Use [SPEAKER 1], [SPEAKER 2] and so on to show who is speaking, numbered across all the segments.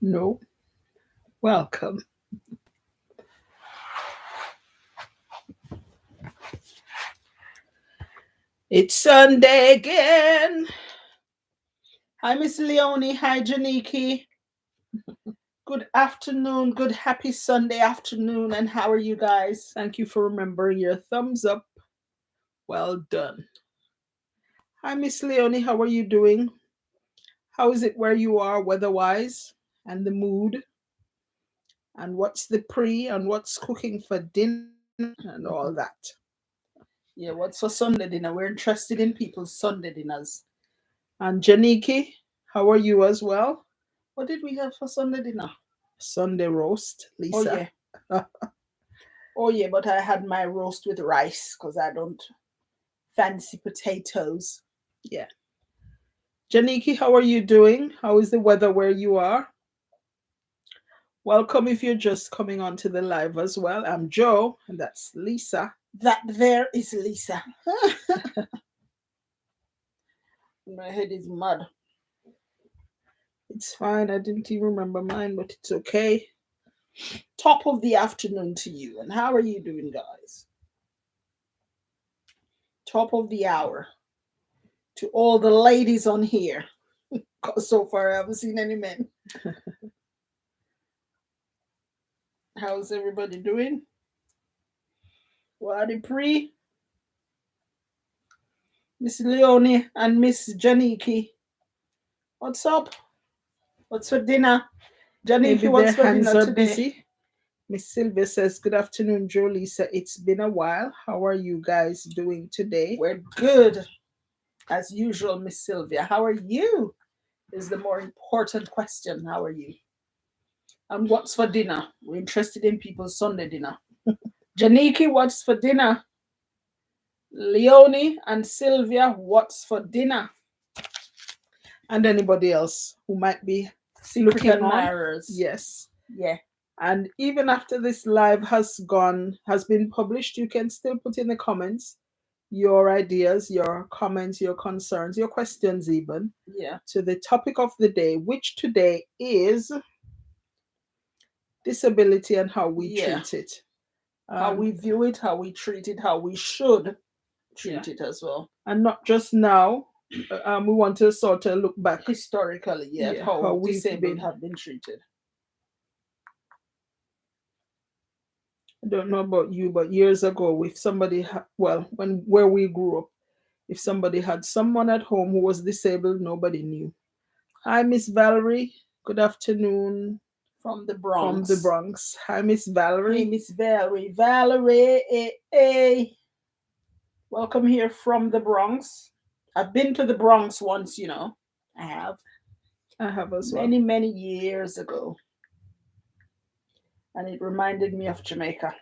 [SPEAKER 1] No. Welcome. It's Sunday again. Hi, Miss Leonie. Hi, Janiki. Good afternoon. Good happy Sunday afternoon. And how are you guys? Thank you for remembering your thumbs up. Well done. Hi, Miss Leonie. How are you doing? How is it where you are weather-wise? And the mood? And what's the pre and what's cooking for dinner and all that? Yeah, what's for Sunday dinner? We're interested in people's Sunday dinners. And Janiki, how are you as well? What did we have for Sunday dinner? Sunday roast, Lisa. Oh yeah. Oh yeah, but I had my roast with rice because I don't fancy potatoes. Yeah. Janiki, how are you doing? How is the weather where you are? Welcome if you're just coming onto the live as well. I'm Joe, and that's Lisa. That there is Lisa. My head is mud. It's fine. I didn't even remember mine, but it's okay. Top of the afternoon to you. And how are you doing, guys? Top of the hour to all the ladies on here. Because so far I haven't seen any men. How's everybody doing? What pre? Miss Leonie and Miss Janiki. What's up? What's for dinner? Janiki, what's for dinner today? Busy. Miss Sylvia says, good afternoon, Joe, Lisa. It's been a while. How are you guys doing today? We're good. As usual, Miss Sylvia. How are you? Is the more important question. How are you? And what's for dinner? We're interested in people's Sunday dinner. Janiki, what's for dinner? Leonie and Sylvia, what's for dinner? And anybody else who might be secret admirers. Yes. Yeah. And even after this live has been published, you can still put in the comments your ideas, your comments, your concerns, your questions even. Yeah. To the topic of the day, which today is disability and how we treat it. How we view it, how we treat it, how we should treat it as well. And not just now. We want to sort of look back historically, how disabled have been treated. I don't know about you, but years ago, if somebody, where we grew up, if somebody had someone at home who was disabled, nobody knew. Hi, Miss Valerie. Good afternoon. From the Bronx. From the Bronx. Hi, Miss Valerie. Hey, Miss Valerie. Valerie, welcome here from the Bronx. I've been to the Bronx once, I have. I have as well. Many, many years ago. And it reminded me of Jamaica.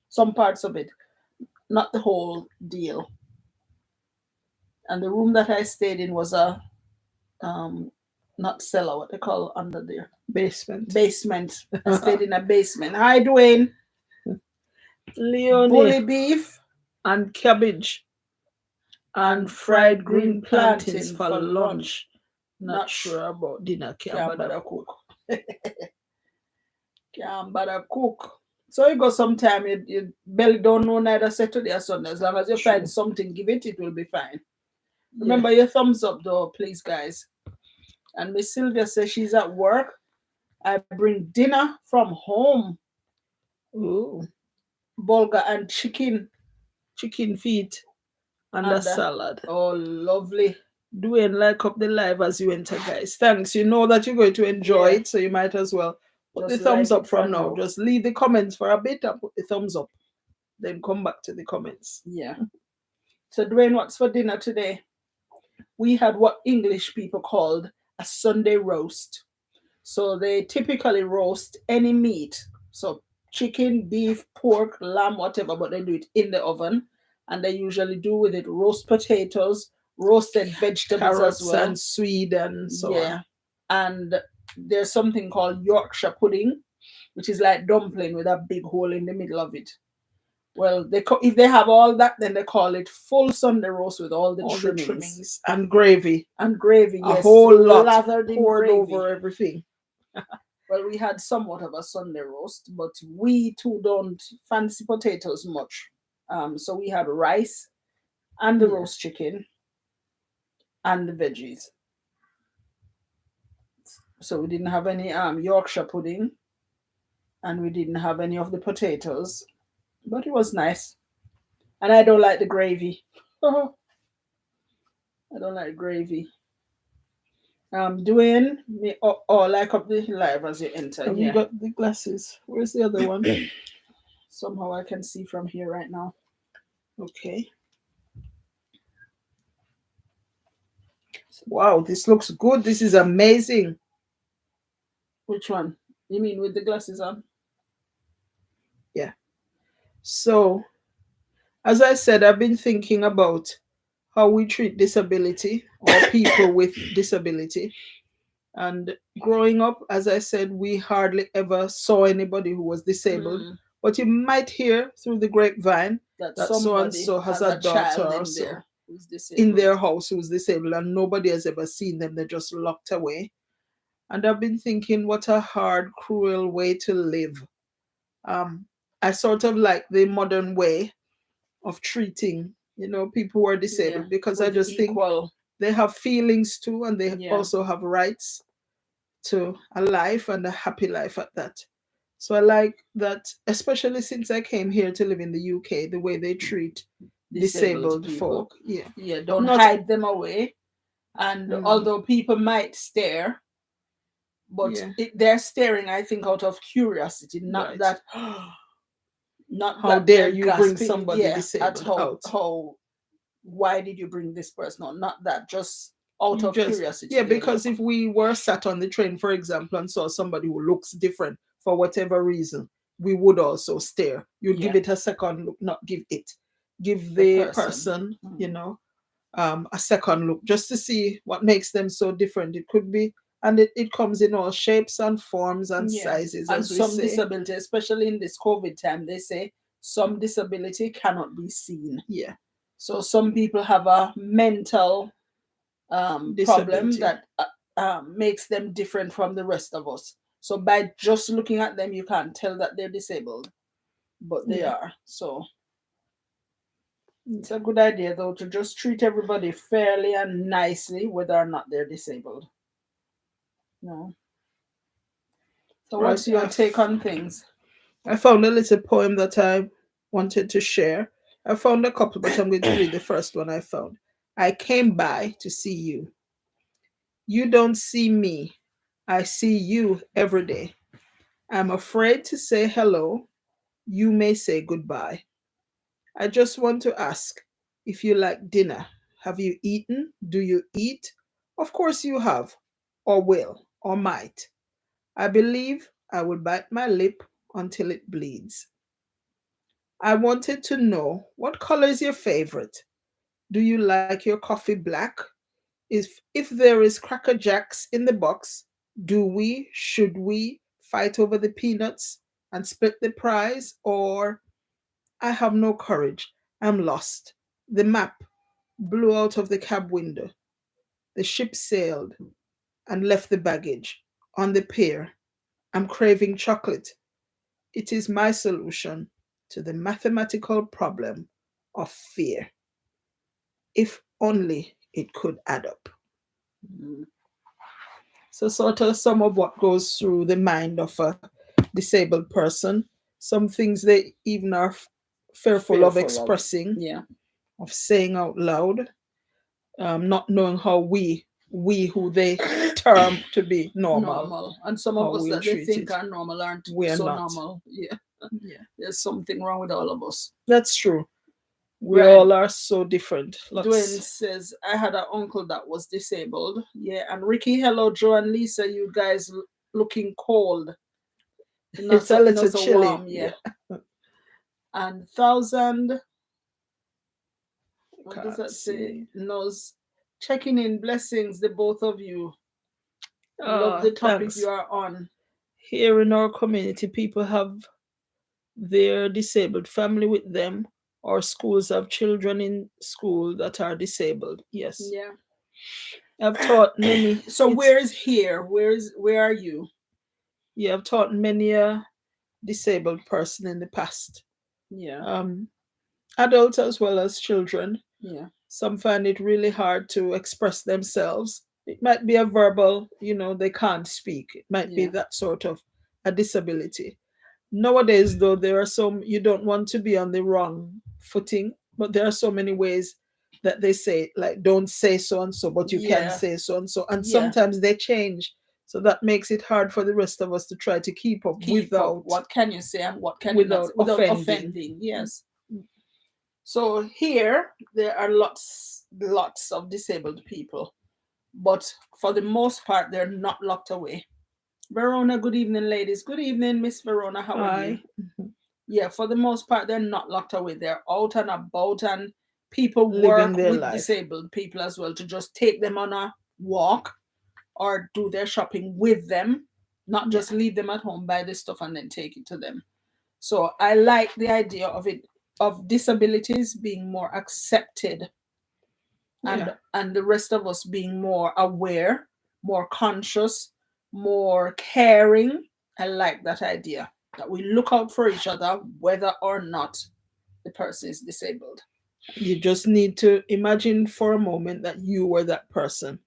[SPEAKER 1] Some parts of it, not the whole deal. And the room that I stayed in was a not cellar, what they call under there. Basement. Basement. I stayed in a basement. Hi, Dwayne. Leonie. Bully beef. And cabbage. And fried green plantains for lunch. Not sure about dinner. Can't bother cook. Can't bother cook. So you go sometime, your belly don't know neither Saturday or Sunday. As long as you find something, give it, it will be fine. Remember your thumbs up though, please, guys. And Miss Sylvia says she's at work. I bring dinner from home. Ooh. Bulgur and chicken feet and a salad. Oh, lovely. Doing like up the live as you enter, guys. Thanks. You know that you're going to enjoy it, so you might as well put the thumbs up from now. Just leave the comments for a bit and put the thumbs up. Then come back to the comments. Yeah. So, Dwayne, what's for dinner today? We had what English people called a Sunday roast. So they typically roast any meat. So chicken, beef, pork, lamb, whatever, but they do it in the oven. And they usually do with it roast potatoes, roasted vegetables carrots as well. And sweet and so on. And there's something called Yorkshire pudding, which is like dumpling with a big hole in the middle of it. Well, if they have all that, then they call it full Sunday roast with all the trimmings and gravy. And gravy, yes. A whole lot poured over everything. Well, we had somewhat of a Sunday roast, but we too don't fancy potatoes much. So we had rice and the
[SPEAKER 2] Yeah.
[SPEAKER 1] roast chicken and the veggies. So we didn't have any Yorkshire pudding, and we didn't have any of the potatoes, but it was nice. And I don't like the gravy. I don't like gravy. Dwayne, me like up the live as you enter.
[SPEAKER 2] Have you
[SPEAKER 1] Yeah.
[SPEAKER 2] got the glasses? Where's the other one?
[SPEAKER 1] Somehow I can see from here right now.
[SPEAKER 2] Okay. Wow, this looks good. This is amazing.
[SPEAKER 1] Which one? You mean with the glasses on?
[SPEAKER 2] Yeah. So, as I said, I've been thinking about how we treat disability or people with disability. And growing up, as I said, we hardly ever saw anybody who was disabled.
[SPEAKER 1] Mm,
[SPEAKER 2] But you might hear through the grapevine
[SPEAKER 1] that
[SPEAKER 2] that so and
[SPEAKER 1] somebody
[SPEAKER 2] so has
[SPEAKER 1] has
[SPEAKER 2] a
[SPEAKER 1] a
[SPEAKER 2] daughter
[SPEAKER 1] child
[SPEAKER 2] or
[SPEAKER 1] in
[SPEAKER 2] so
[SPEAKER 1] there who's
[SPEAKER 2] in
[SPEAKER 1] disabled.
[SPEAKER 2] their house who's disabled, and nobody has ever seen them. They're just locked away. And I've been thinking, what a hard, cruel way to live. Um, I sort of like the modern way of treating, people who are
[SPEAKER 1] Yeah,
[SPEAKER 2] disabled, because I
[SPEAKER 1] with the
[SPEAKER 2] just think
[SPEAKER 1] equal.
[SPEAKER 2] they have feelings too, and they
[SPEAKER 1] Yeah,
[SPEAKER 2] also have rights to a life, and a happy life at that. So I like that, especially since I came here to live in the UK, the way they treat
[SPEAKER 1] disabled
[SPEAKER 2] disabled
[SPEAKER 1] people.
[SPEAKER 2] folk. Yeah.
[SPEAKER 1] Yeah, don't
[SPEAKER 2] Not,
[SPEAKER 1] hide them away. And
[SPEAKER 2] no,
[SPEAKER 1] although people might stare, but
[SPEAKER 2] yeah,
[SPEAKER 1] they're staring, I think, out of curiosity, not
[SPEAKER 2] right.
[SPEAKER 1] that, not
[SPEAKER 2] How
[SPEAKER 1] that
[SPEAKER 2] dare
[SPEAKER 1] they're
[SPEAKER 2] you bring
[SPEAKER 1] gasping.
[SPEAKER 2] somebody
[SPEAKER 1] Yeah, at
[SPEAKER 2] disabled
[SPEAKER 1] how
[SPEAKER 2] out?
[SPEAKER 1] why did you bring this person? No, not that. Just out
[SPEAKER 2] You
[SPEAKER 1] of
[SPEAKER 2] just,
[SPEAKER 1] curiosity,
[SPEAKER 2] yeah,
[SPEAKER 1] they
[SPEAKER 2] because
[SPEAKER 1] look.
[SPEAKER 2] if we were sat on the train, for example, and saw somebody who looks different for whatever reason, we would also stare. You'd give
[SPEAKER 1] Yeah,
[SPEAKER 2] it a second look, not give it, give
[SPEAKER 1] the
[SPEAKER 2] the
[SPEAKER 1] person.
[SPEAKER 2] person,
[SPEAKER 1] Mm.
[SPEAKER 2] a second look, just to see what makes them so different. It could be, and it comes in all shapes and forms and
[SPEAKER 1] Yeah,
[SPEAKER 2] sizes,
[SPEAKER 1] and
[SPEAKER 2] as we
[SPEAKER 1] some
[SPEAKER 2] say.
[SPEAKER 1] disability, especially in this COVID time, they say some disability cannot be seen.
[SPEAKER 2] Yeah,
[SPEAKER 1] So some people have a mental problem
[SPEAKER 2] disability.
[SPEAKER 1] that makes them different from the rest of us. So by just looking at them, you can't tell that they're disabled, but they
[SPEAKER 2] Yeah,
[SPEAKER 1] are. So it's a good idea, though, to just treat everybody fairly and nicely, whether or not they're disabled. No. So
[SPEAKER 2] right.
[SPEAKER 1] what's your take on things?
[SPEAKER 2] I found a little poem that I wanted to share. I found a couple, but I'm going to read the first one I found. I came by to see you. You don't see me. I see you every day. I'm afraid to say hello. You may say goodbye. I just want to ask if you like dinner. Have you eaten? Do you eat? Of course you have, or will, or might. I believe I will bite my lip until it bleeds. I wanted to know, what color is your favorite? Do you like your coffee black? If there is Cracker Jacks in the box, should we fight over the peanuts and split the prize? Or I have no courage. I'm lost. The map blew out of the cab window. The ship sailed and left the baggage on the pier. I'm craving chocolate. It is my solution to the mathematical problem of fear. If only it could add up.
[SPEAKER 1] Mm.
[SPEAKER 2] So, sort of some of what goes through the mind of a disabled person. Some things they even are fearful of
[SPEAKER 1] Fearful of.
[SPEAKER 2] expressing,
[SPEAKER 1] Yeah.
[SPEAKER 2] of saying out loud, not knowing how we who they term to be normal,
[SPEAKER 1] Normal. And some of
[SPEAKER 2] how
[SPEAKER 1] us
[SPEAKER 2] we'll
[SPEAKER 1] that they
[SPEAKER 2] treat
[SPEAKER 1] think
[SPEAKER 2] it.
[SPEAKER 1] are normal aren't
[SPEAKER 2] We are
[SPEAKER 1] so
[SPEAKER 2] not.
[SPEAKER 1] normal. Yeah.
[SPEAKER 2] Yeah,
[SPEAKER 1] There's something wrong with all of us.
[SPEAKER 2] that's true. We
[SPEAKER 1] Right.
[SPEAKER 2] all are so different.
[SPEAKER 1] Dwayne
[SPEAKER 2] Lots.
[SPEAKER 1] says, I had an uncle that was disabled. Yeah. And Ricky, hello, Joe and Lisa, you guys looking cold.
[SPEAKER 2] It's a
[SPEAKER 1] Not
[SPEAKER 2] little
[SPEAKER 1] so
[SPEAKER 2] chilly.
[SPEAKER 1] warm. Yeah.
[SPEAKER 2] Yeah,
[SPEAKER 1] And thousand, what does
[SPEAKER 2] can't
[SPEAKER 1] that say?
[SPEAKER 2] see.
[SPEAKER 1] Knows checking in, blessings, the both of you. Love
[SPEAKER 2] Ah,
[SPEAKER 1] the topic you
[SPEAKER 2] thanks.
[SPEAKER 1] are on.
[SPEAKER 2] Here in our community, people have their disabled family with them, or schools have children in school that are disabled. Yes,
[SPEAKER 1] Yeah.
[SPEAKER 2] I've taught many.
[SPEAKER 1] So
[SPEAKER 2] It's
[SPEAKER 1] where is here? Where are you?
[SPEAKER 2] You have taught many a disabled person in the past,
[SPEAKER 1] Yeah.
[SPEAKER 2] adults as well as children.
[SPEAKER 1] Yeah.
[SPEAKER 2] Some find it really hard to express themselves. It might be a verbal, they can't speak. It might be
[SPEAKER 1] Yeah.
[SPEAKER 2] that sort of a disability. Nowadays, though, there are some, you don't want to be on the wrong footing, but there are so many ways that they say, like, don't say so and so, but you can
[SPEAKER 1] Yeah.
[SPEAKER 2] say so and so. And
[SPEAKER 1] Yeah.
[SPEAKER 2] sometimes they change. So that makes it hard for the rest of us to try to keep up
[SPEAKER 1] Keep up. What can you say and what can you not say
[SPEAKER 2] without
[SPEAKER 1] without
[SPEAKER 2] offending.
[SPEAKER 1] offending? Yes. So here there are lots of disabled people, but for the most part they're not locked away. Verona, good evening, ladies. Good evening, Miss Verona. How are you?
[SPEAKER 2] Hi.
[SPEAKER 1] Yeah, for the most part they're not locked away. They're out and about, and people
[SPEAKER 2] Living
[SPEAKER 1] work
[SPEAKER 2] their
[SPEAKER 1] with
[SPEAKER 2] life.
[SPEAKER 1] disabled people as well to just take them on a walk or do their shopping with them, not just leave them at home, buy the stuff and then take it to them. So I like the idea of it, of disabilities being more accepted,
[SPEAKER 2] Yeah.
[SPEAKER 1] and the rest of us being more aware, more conscious, more caring. I like that idea that we look out for each other whether or not the person is disabled.
[SPEAKER 2] You just need to imagine for a moment that you were that person.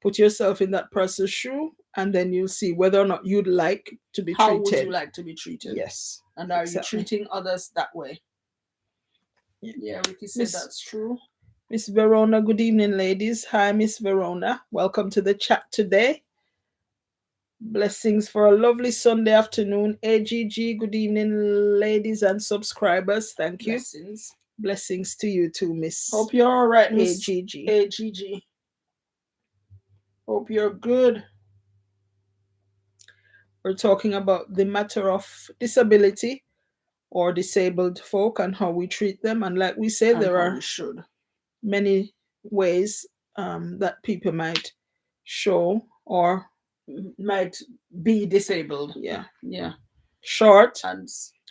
[SPEAKER 2] Put yourself in that person's shoe, and then you'll see whether or not you'd like to be
[SPEAKER 1] How would you
[SPEAKER 2] treated.
[SPEAKER 1] like to be treated?
[SPEAKER 2] Yes.
[SPEAKER 1] And are you
[SPEAKER 2] Exactly.
[SPEAKER 1] treating others that way?
[SPEAKER 2] Yeah.
[SPEAKER 1] Yeah, Ricky said
[SPEAKER 2] Miss
[SPEAKER 1] that's true.
[SPEAKER 2] Miss Verona, good evening, ladies. Hi, Miss Verona. Welcome to the chat today. Blessings for a lovely Sunday afternoon. AGG, good evening, ladies and subscribers. Thank you.
[SPEAKER 1] Blessings.
[SPEAKER 2] Blessings to you too, Miss
[SPEAKER 1] Hope you're all right, Miss
[SPEAKER 2] AGG.
[SPEAKER 1] AGG. Hope you're good.
[SPEAKER 2] We're talking about the matter of disability or disabled folk and how we treat them. And like we say,
[SPEAKER 1] And
[SPEAKER 2] there
[SPEAKER 1] how
[SPEAKER 2] are
[SPEAKER 1] we should.
[SPEAKER 2] many ways that people might show or
[SPEAKER 1] Might be disabled.
[SPEAKER 2] yeah,
[SPEAKER 1] Yeah.
[SPEAKER 2] short.
[SPEAKER 1] And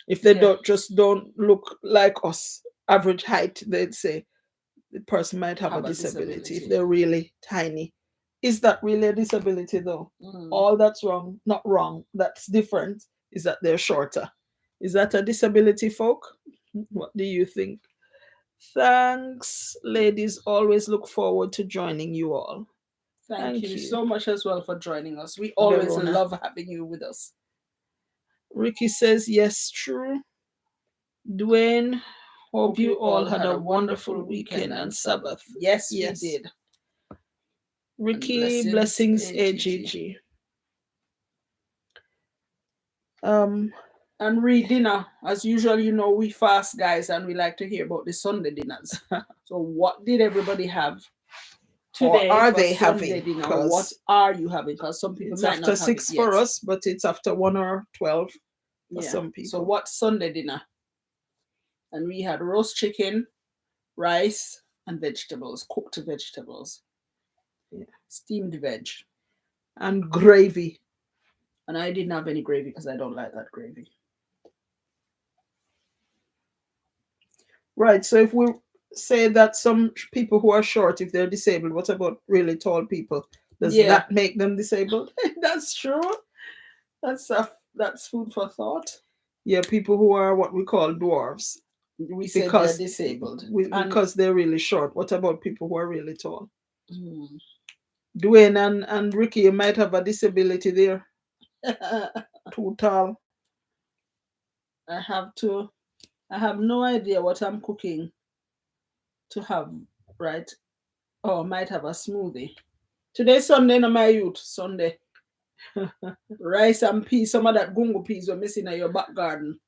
[SPEAKER 2] If they
[SPEAKER 1] yeah,
[SPEAKER 2] don't look like us, average height, they'd say the person might have a
[SPEAKER 1] have a
[SPEAKER 2] disability. If
[SPEAKER 1] disability.
[SPEAKER 2] they're really tiny, is that really a disability though? All that's wrong, not wrong, that's different is that they're shorter. Is that a disability, folk? What do you think? Thanks, ladies. Always look forward to joining you all.
[SPEAKER 1] Thank
[SPEAKER 2] Thank
[SPEAKER 1] you
[SPEAKER 2] you,
[SPEAKER 1] so much as well for joining us. We always
[SPEAKER 2] Verona.
[SPEAKER 1] love having you with us.
[SPEAKER 2] Ricky says, yes, true. Dwayne, hope you all had a wonderful weekend and Sabbath.
[SPEAKER 1] Yes,
[SPEAKER 2] Yes.
[SPEAKER 1] we did.
[SPEAKER 2] Ricky,
[SPEAKER 1] And
[SPEAKER 2] blessings,
[SPEAKER 1] AGG.
[SPEAKER 2] AGG.
[SPEAKER 1] And read dinner. As usual, you know, we fast, guys, and we like to hear about the Sunday dinners. So, what did everybody have today?
[SPEAKER 2] Or are
[SPEAKER 1] for
[SPEAKER 2] they
[SPEAKER 1] Sunday
[SPEAKER 2] having?
[SPEAKER 1] dinner? What are you having? Because some people
[SPEAKER 2] It's
[SPEAKER 1] might
[SPEAKER 2] after
[SPEAKER 1] not have it
[SPEAKER 2] 6
[SPEAKER 1] yet.
[SPEAKER 2] for us, but it's after 1 or 12 for
[SPEAKER 1] Yeah.
[SPEAKER 2] some people.
[SPEAKER 1] So, what's Sunday dinner? And we had roast chicken, rice, and vegetables, cooked vegetables, steamed veg,
[SPEAKER 2] and gravy.
[SPEAKER 1] and I didn't have any gravy because I don't like that gravy.
[SPEAKER 2] Right. So if we say that some people who are short, if they're disabled, what about really tall people? Does that make them disabled?
[SPEAKER 1] That's true. That's food for thought.
[SPEAKER 2] Yeah, people who are what we call dwarves.
[SPEAKER 1] We said they're disabled.
[SPEAKER 2] Because they're really short. What about people who are really tall?
[SPEAKER 1] Hmm.
[SPEAKER 2] Dwayne and Ricky, you might have a disability there. Too tall.
[SPEAKER 1] I have no idea what I'm cooking to have, right? Oh, I might have a smoothie. Today's Sunday, no, my youth. Sunday. Rice and peas. Some of that gungo peas were missing in your back garden.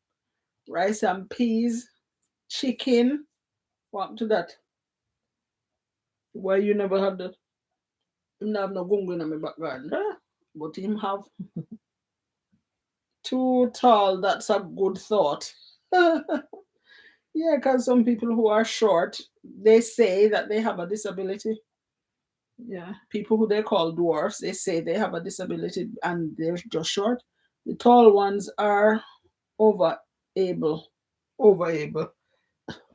[SPEAKER 1] Rice and peas, chicken. What to that?
[SPEAKER 2] Why you never have that?
[SPEAKER 1] Him have no gungo in my back garden. But him have. Too tall, that's a good thought. Yeah, because some people who are short, they say that they have a disability. Yeah, people who they call dwarfs, they say they have a disability and they're just short. The tall ones are over able.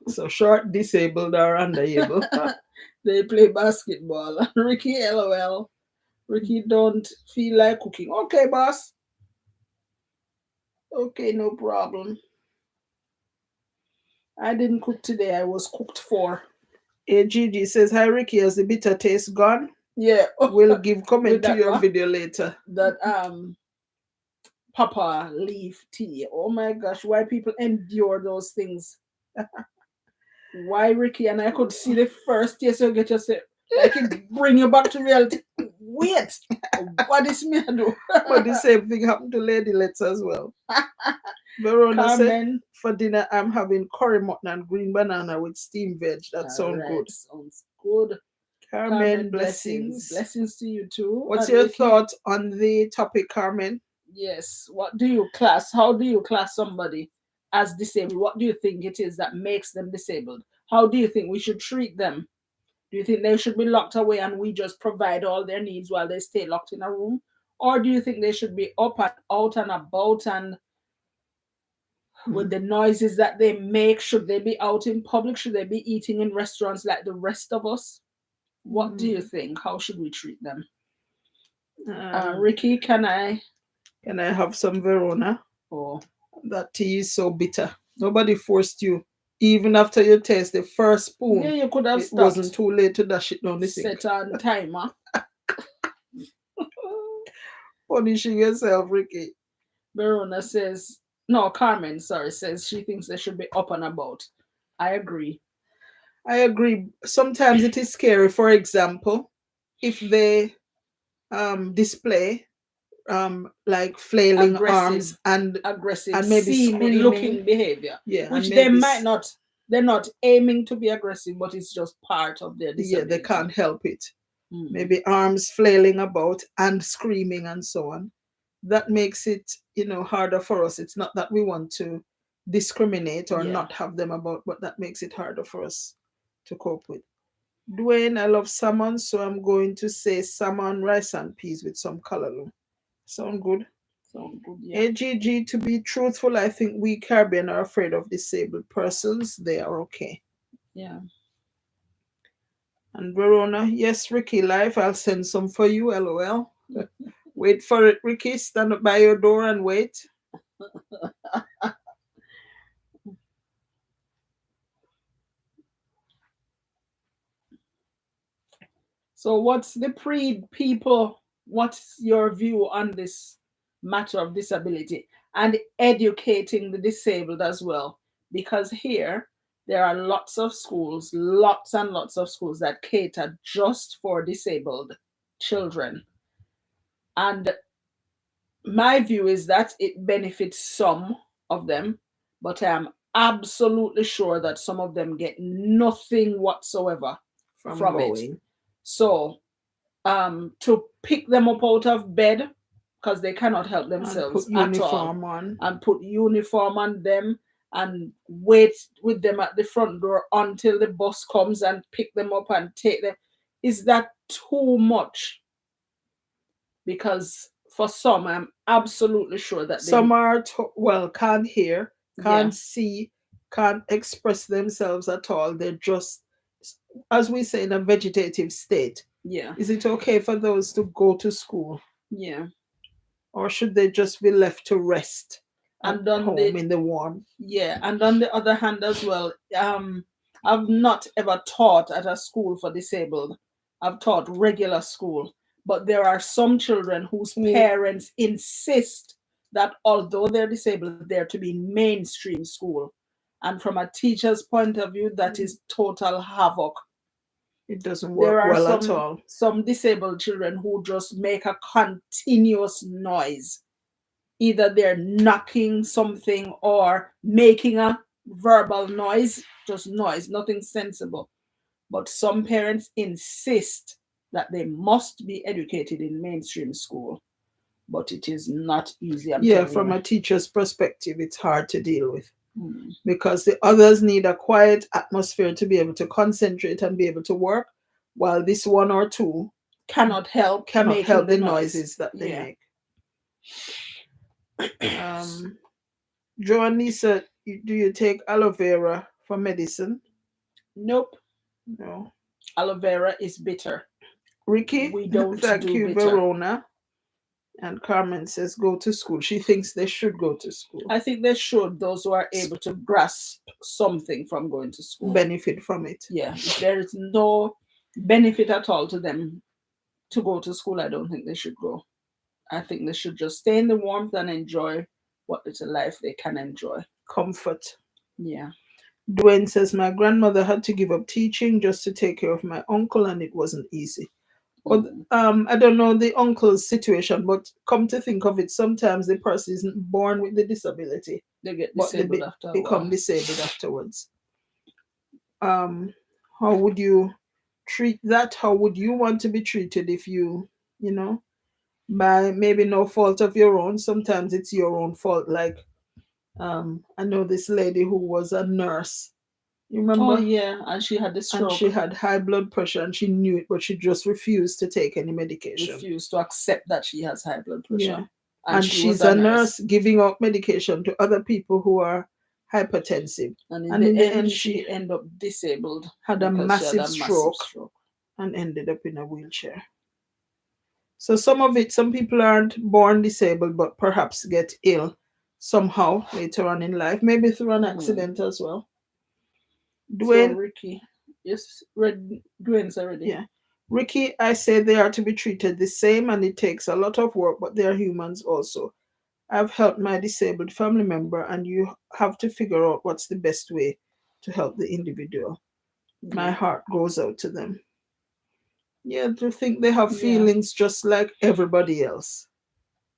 [SPEAKER 2] So short, disabled, or underable.
[SPEAKER 1] They play basketball. Ricky, LOL. Ricky don't feel like cooking. Okay, boss. Okay, no problem. I didn't cook today. I was cooked for.
[SPEAKER 2] AGG says, hi Ricky, has the bitter taste gone?
[SPEAKER 1] Yeah.
[SPEAKER 2] We'll give
[SPEAKER 1] With
[SPEAKER 2] comment to
[SPEAKER 1] that
[SPEAKER 2] your
[SPEAKER 1] one,
[SPEAKER 2] video later.
[SPEAKER 1] that papa leaf tea. Oh my gosh, why people endure those things? Why, Ricky? And I could see the first taste you get yourself, like it bring you back to reality. Wait, what is me I do?
[SPEAKER 2] But the same thing happened to Lady Let's as well. Verona said,
[SPEAKER 1] Carmen.
[SPEAKER 2] for dinner, I'm having curry mutton and green banana with steamed veg. That
[SPEAKER 1] All
[SPEAKER 2] sounds
[SPEAKER 1] right,
[SPEAKER 2] good.
[SPEAKER 1] sounds good.
[SPEAKER 2] Carmen,
[SPEAKER 1] Carmen, blessings.
[SPEAKER 2] blessings.
[SPEAKER 1] Blessings to you too.
[SPEAKER 2] What's
[SPEAKER 1] And
[SPEAKER 2] your
[SPEAKER 1] Ricky?
[SPEAKER 2] thought on the topic, Carmen?
[SPEAKER 1] Yes. What do you class? How do you class somebody as disabled? What do you think it is that makes them disabled? How do you think we should treat them? Do you think they should be locked away and we just provide all their needs while they stay locked in a room? Or do you think they should be up and out and about, and with the noises that they make? Should they be out in public? Should they be eating in restaurants like the rest of us? What do you think? How should we treat them? Ricky, can I?
[SPEAKER 2] Can I have some Verona?
[SPEAKER 1] Oh,
[SPEAKER 2] That tea is so bitter. Nobody forced you. Even after you taste the first spoon,
[SPEAKER 1] yeah, you could have
[SPEAKER 2] it wasn't
[SPEAKER 1] stopped.
[SPEAKER 2] too late to dash it down the sink.
[SPEAKER 1] Set on timer.
[SPEAKER 2] Punishing yourself, Ricky.
[SPEAKER 1] Verona says, no, Carmen, sorry, says she thinks they should be up and about. I agree.
[SPEAKER 2] I agree. Sometimes it is scary. For example, if they display like flailing
[SPEAKER 1] Aggressive,
[SPEAKER 2] arms and maybe
[SPEAKER 1] seeming,
[SPEAKER 2] screaming,
[SPEAKER 1] looking behavior,
[SPEAKER 2] yeah, and
[SPEAKER 1] which they
[SPEAKER 2] maybe
[SPEAKER 1] might not. They're not aiming to be aggressive, but it's just part of their
[SPEAKER 2] yeah, they
[SPEAKER 1] disability.
[SPEAKER 2] can't help it.
[SPEAKER 1] Mm.
[SPEAKER 2] Maybe arms flailing about and screaming and so on. That makes it, harder for us. It's not that we want to discriminate or
[SPEAKER 1] Yeah.
[SPEAKER 2] not have them about, but that makes it harder for us to cope with. Dwayne, I love salmon, so I'm going to say salmon, rice, and peas with some callaloo. Sound good?
[SPEAKER 1] Sound good, yeah.
[SPEAKER 2] AGG, to be truthful, I think we Caribbean are afraid of disabled persons. They are okay.
[SPEAKER 1] Yeah.
[SPEAKER 2] And Verona, yes, Ricky, live. I'll send some for you, LOL. Wait for it, Ricky. Stand up by your door and wait.
[SPEAKER 1] So, what's the people? What's your view on this matter of disability and educating the disabled as well? Because here there are lots of schools, lots and lots of schools that cater just for disabled children. And my view is that it benefits some of them, but I am absolutely sure that some of them get nothing whatsoever from it.
[SPEAKER 2] Going.
[SPEAKER 1] So to pick them up out of bed because they cannot help
[SPEAKER 2] And
[SPEAKER 1] themselves
[SPEAKER 2] put
[SPEAKER 1] at all,
[SPEAKER 2] uniform on.
[SPEAKER 1] and put uniform on them and wait with them at the front door until the bus comes and pick them up and take them, is that too much? Because for some, I'm absolutely sure that
[SPEAKER 2] Some are, can't hear, can't
[SPEAKER 1] yeah,
[SPEAKER 2] see, can't express themselves at all. They're just, as we say, in a vegetative state.
[SPEAKER 1] yeah,
[SPEAKER 2] Is it okay for those to go to school?
[SPEAKER 1] yeah.
[SPEAKER 2] Or should they just be left to rest at
[SPEAKER 1] And on
[SPEAKER 2] home in the warmth?
[SPEAKER 1] yeah, and on the other hand as well, I've not ever taught at a school for disabled. I've taught regular school, but there are some children whose parents insist that although they're disabled, they're to be in mainstream school. And from a teacher's point of view, that is total havoc.
[SPEAKER 2] It doesn't
[SPEAKER 1] There
[SPEAKER 2] work
[SPEAKER 1] are
[SPEAKER 2] well at all.
[SPEAKER 1] some disabled children who just make a continuous noise. Either they're knocking something or making a verbal noise, just noise, nothing sensible. But some parents insist that they must be educated in mainstream school, but it is not easy.
[SPEAKER 2] Yeah, from a teacher's perspective, it's hard to deal with.
[SPEAKER 1] Mm.
[SPEAKER 2] Because the others need a quiet atmosphere to be able to concentrate and be able to work, while this one or two
[SPEAKER 1] cannot help
[SPEAKER 2] the noises that they make. Joe and Lisa, do you take aloe vera for medicine?
[SPEAKER 1] Nope.
[SPEAKER 2] No.
[SPEAKER 1] Aloe vera is bitter.
[SPEAKER 2] Ricky,
[SPEAKER 1] We don't
[SPEAKER 2] thank
[SPEAKER 1] do
[SPEAKER 2] you,
[SPEAKER 1] bitter.
[SPEAKER 2] Verona. And Carmen says go to school. She thinks they should go to school.
[SPEAKER 1] I think they should, those who are able to grasp something from going to school.
[SPEAKER 2] Benefit from it.
[SPEAKER 1] Yeah, if there is no benefit at all to them to go to school, I don't think they should go. I think they should just stay in the warmth and enjoy what little life they can enjoy.
[SPEAKER 2] Comfort.
[SPEAKER 1] Yeah.
[SPEAKER 2] Dwayne says my grandmother had to give up teaching just to take care of my uncle, and it wasn't easy. But I don't know the uncle's situation, but come to think of it, sometimes the person isn't born with the disability.
[SPEAKER 1] They get
[SPEAKER 2] but
[SPEAKER 1] disabled
[SPEAKER 2] they
[SPEAKER 1] after a
[SPEAKER 2] become
[SPEAKER 1] while.
[SPEAKER 2] disabled afterwards. How would you treat that? How would you want to be treated if you know, by maybe no fault of your own? Sometimes it's your own fault. Like, I know this lady who was a nurse. You remember?
[SPEAKER 1] Oh yeah, and she had the stroke.
[SPEAKER 2] And she had high blood pressure, and she knew it, but she just refused to take any medication.
[SPEAKER 1] Refused to accept that she has high blood pressure.
[SPEAKER 2] Yeah.
[SPEAKER 1] And
[SPEAKER 2] she's a nurse giving out medication to other people who are hypertensive.
[SPEAKER 1] And in the end, she ended up disabled.
[SPEAKER 2] Had a massive stroke and ended up in a wheelchair. So some people aren't born disabled, but perhaps get ill somehow later on in life, maybe through an accident as well. Dwayne.
[SPEAKER 1] So Ricky. Yes, Dwayne's already.
[SPEAKER 2] Yeah. Ricky, I say they are to be treated the same, and it takes a lot of work, but they are humans also. I've helped my disabled family member, and you have to figure out what's the best way to help the individual. Yeah. My heart goes out to them. Yeah, to think they have feelings just like everybody else.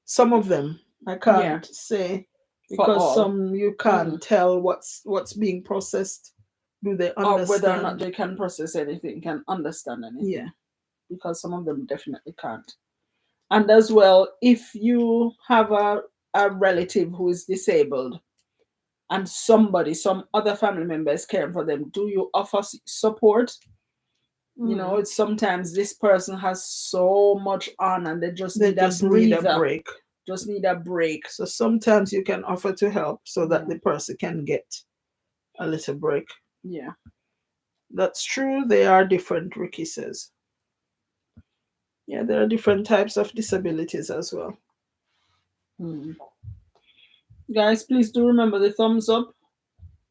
[SPEAKER 2] Some of them, I can't say, because some you can't tell what's being processed. Do they understand?
[SPEAKER 1] Or whether or not they can process anything, can understand anything.
[SPEAKER 2] Yeah.
[SPEAKER 1] Because some of them definitely can't. And as well, if you have a relative who is disabled and some other family member is caring for them, do you offer support? You know, it's sometimes this person has so much on and they just need a break. Just need a break.
[SPEAKER 2] So sometimes you can offer to help so that the person can get a little break.
[SPEAKER 1] Yeah.
[SPEAKER 2] That's true. They are different, Ricky says. Yeah, there are different types of disabilities as well.
[SPEAKER 1] Guys, please do remember the thumbs up.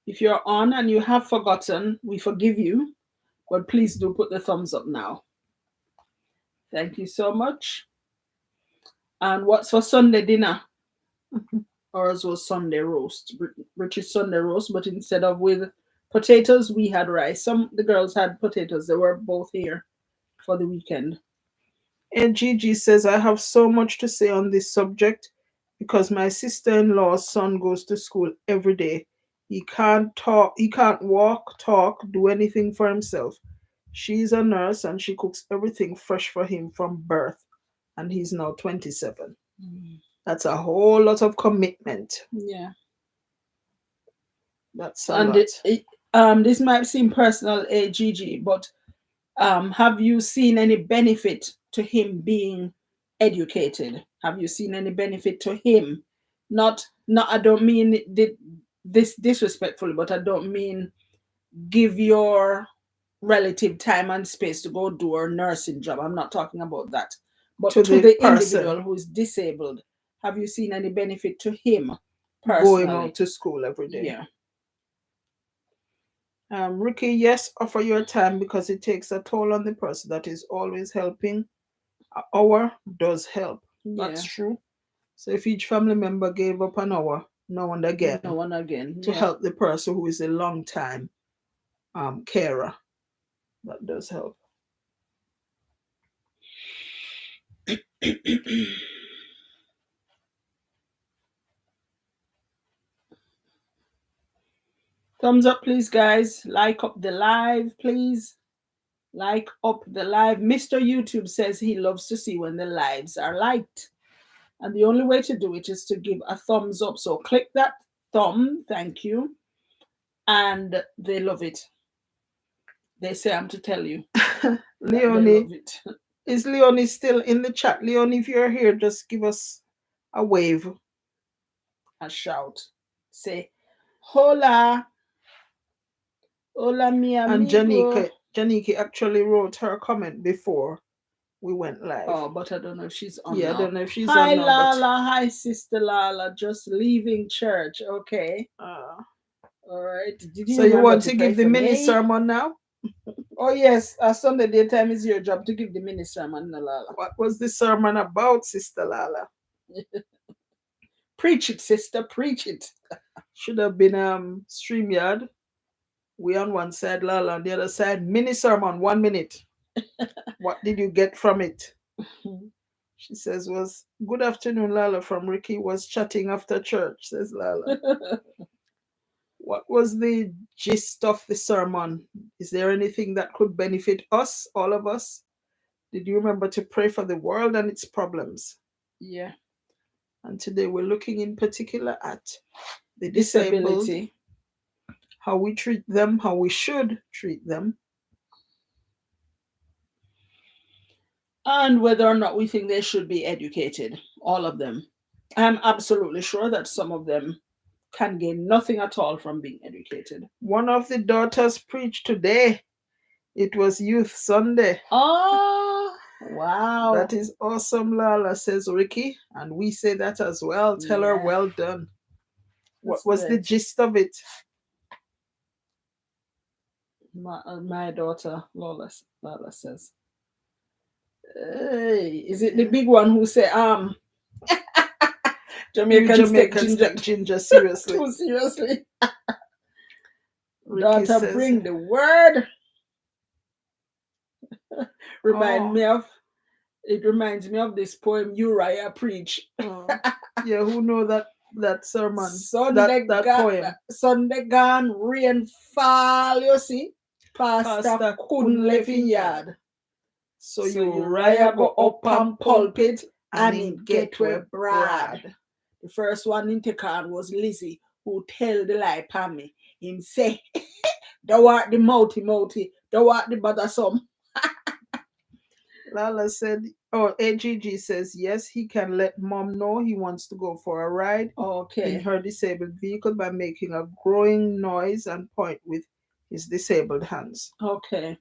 [SPEAKER 1] If you're on and you have forgotten, we forgive you. But please do put the thumbs up now. Thank you so much. And what's for Sunday dinner? Ours was Sunday roast. Rich's Sunday roast, but instead of with potatoes, we had rice. The girls had potatoes. They were both here for the weekend.
[SPEAKER 2] And Gigi says, I have so much to say on this subject because my sister-in-law's son goes to school every day. He can't walk, talk, do anything for himself. She's a nurse and she cooks everything fresh for him from birth. And he's now 27. That's a whole lot of commitment.
[SPEAKER 1] Yeah.
[SPEAKER 2] That's a lot.
[SPEAKER 1] This might seem personal, Gigi, but have you seen any benefit to him being educated? Have you seen any benefit to him? Not I don't mean this disrespectfully, but I don't mean give your relative time and space to go do a nursing job. I'm not talking about that. But to the individual who is disabled, have you seen any benefit to him personally?
[SPEAKER 2] Going out to school every day.
[SPEAKER 1] Yeah.
[SPEAKER 2] Ricky, yes, offer your time because it takes a toll on the person that is always helping. An hour does help. Yeah. That's true. So if each family member gave up an hour, no one again, to help the person who is a long time carer, that does help.
[SPEAKER 1] Thumbs up, please, guys. Like up the live, please. Like up the live. Mr. YouTube says he loves to see when the lives are liked. And the only way to do it is to give a thumbs up. So click that thumb. Thank you. And they love it. They say I'm to tell you.
[SPEAKER 2] Leonie, is Leonie still in the chat? Leonie, if you're here, just give us a wave.
[SPEAKER 1] A shout. Say, hola. Hola, mi amigo.
[SPEAKER 2] And Janike actually wrote her comment before we went live.
[SPEAKER 1] Oh, but I don't know if she's on
[SPEAKER 2] Yeah, I
[SPEAKER 1] now.
[SPEAKER 2] don't know if she's
[SPEAKER 1] Hi
[SPEAKER 2] on now, but
[SPEAKER 1] Lala, hi Sister Lala. Just leaving church. Okay.
[SPEAKER 2] uh,
[SPEAKER 1] All right. Did
[SPEAKER 2] so
[SPEAKER 1] you
[SPEAKER 2] you
[SPEAKER 1] remember
[SPEAKER 2] want
[SPEAKER 1] to
[SPEAKER 2] to
[SPEAKER 1] pray
[SPEAKER 2] give the
[SPEAKER 1] for
[SPEAKER 2] mini
[SPEAKER 1] me?
[SPEAKER 2] sermon now?
[SPEAKER 1] Oh yes, Sunday daytime is your job to give the mini sermon, Lala.
[SPEAKER 2] What was the sermon about, Sister Lala?
[SPEAKER 1] Preach it, sister. Preach it.
[SPEAKER 2] Should have been StreamYard. We on one side, Lala on the other side. Mini sermon, 1 minute. What did you get from it? She says, was good afternoon, Lala from Ricky. Was chatting after church, says Lala. What was the gist of the sermon? Is there anything that could benefit us, all of us? Did you remember to pray for the world and its problems?
[SPEAKER 1] Yeah.
[SPEAKER 2] And today we're looking in particular at the disabled,
[SPEAKER 1] Disability.
[SPEAKER 2] how we treat them, how we should treat them.
[SPEAKER 1] And whether or not we think they should be educated. All of them. I'm absolutely sure that some of them can gain nothing at all from being educated.
[SPEAKER 2] One of the daughters preached today. It was Youth Sunday.
[SPEAKER 1] Oh, wow.
[SPEAKER 2] That is awesome, Lala, says Ricky. And we say that as well. Tell her,
[SPEAKER 1] Yeah.
[SPEAKER 2] well done. What
[SPEAKER 1] That's
[SPEAKER 2] was the
[SPEAKER 1] great.
[SPEAKER 2] gist of it?
[SPEAKER 1] My daughter, Lola says. Hey, is it the big one who say, Jamaicans take ginger
[SPEAKER 2] seriously.
[SPEAKER 1] too seriously?
[SPEAKER 2] Ricky
[SPEAKER 1] Daughter,
[SPEAKER 2] says,
[SPEAKER 1] bring the word. It reminds me of this poem Uriah preach.
[SPEAKER 2] Yeah, who know that sermon?
[SPEAKER 1] Sunday
[SPEAKER 2] that poem.
[SPEAKER 1] Sunday gone, rain fall, you see. Pastor couldn't live in yard.
[SPEAKER 2] So
[SPEAKER 1] Uriah go up and pulpit and him get where Brad. The first one in take on was Lizzie, who tell the lie pa me. Him say, thou art the mouthy, thou art the bothersome.
[SPEAKER 2] Lala said, AGG says, yes, he can let mom know he wants to go for a ride in her disabled vehicle by making a growing noise and point with his disabled hands.
[SPEAKER 1] Okay.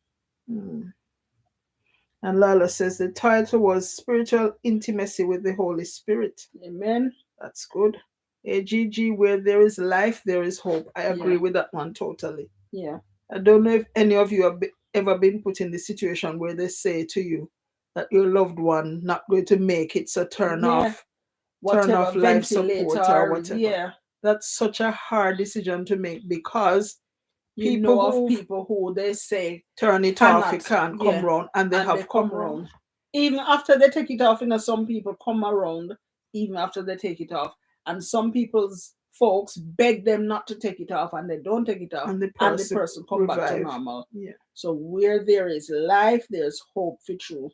[SPEAKER 2] And Lala says the title was Spiritual Intimacy with the Holy Spirit.
[SPEAKER 1] Amen.
[SPEAKER 2] That's good. AGG, where there is life, there is hope. I agree with that one totally.
[SPEAKER 1] Yeah.
[SPEAKER 2] I don't know if any of you have ever been put in the situation where they say to you that your loved one not going to make it, so turn off life support or whatever.
[SPEAKER 1] Yeah.
[SPEAKER 2] That's such a hard decision to make because
[SPEAKER 1] you know of people who they say
[SPEAKER 2] turn it off, it can't come round, and they have come round.
[SPEAKER 1] Even after they take it off, some people come around even after they take it off. And some people's folks beg them not to take it off, and they don't take it off, and the person come back to normal.
[SPEAKER 2] Yeah.
[SPEAKER 1] So where there is life, there's hope for true.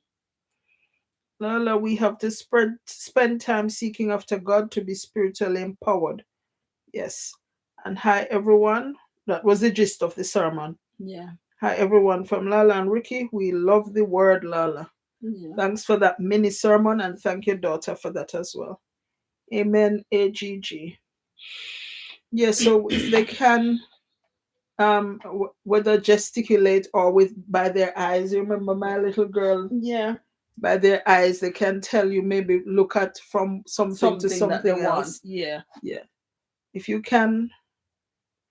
[SPEAKER 2] Lala, we have to spend time seeking after God to be spiritually empowered. Yes. And hi, everyone. That was the gist of the sermon.
[SPEAKER 1] Yeah.
[SPEAKER 2] Hi, everyone from Lala and Ricky. We love the word, Lala.
[SPEAKER 1] Yeah.
[SPEAKER 2] Thanks for that mini sermon, and thank your daughter for that as well. Amen, AGG. Yeah, so if they can, whether gesticulate or by their eyes. You remember my little girl?
[SPEAKER 1] Yeah.
[SPEAKER 2] By their eyes, they can tell you, maybe look at from something to something else.
[SPEAKER 1] Yeah.
[SPEAKER 2] Yeah. If you can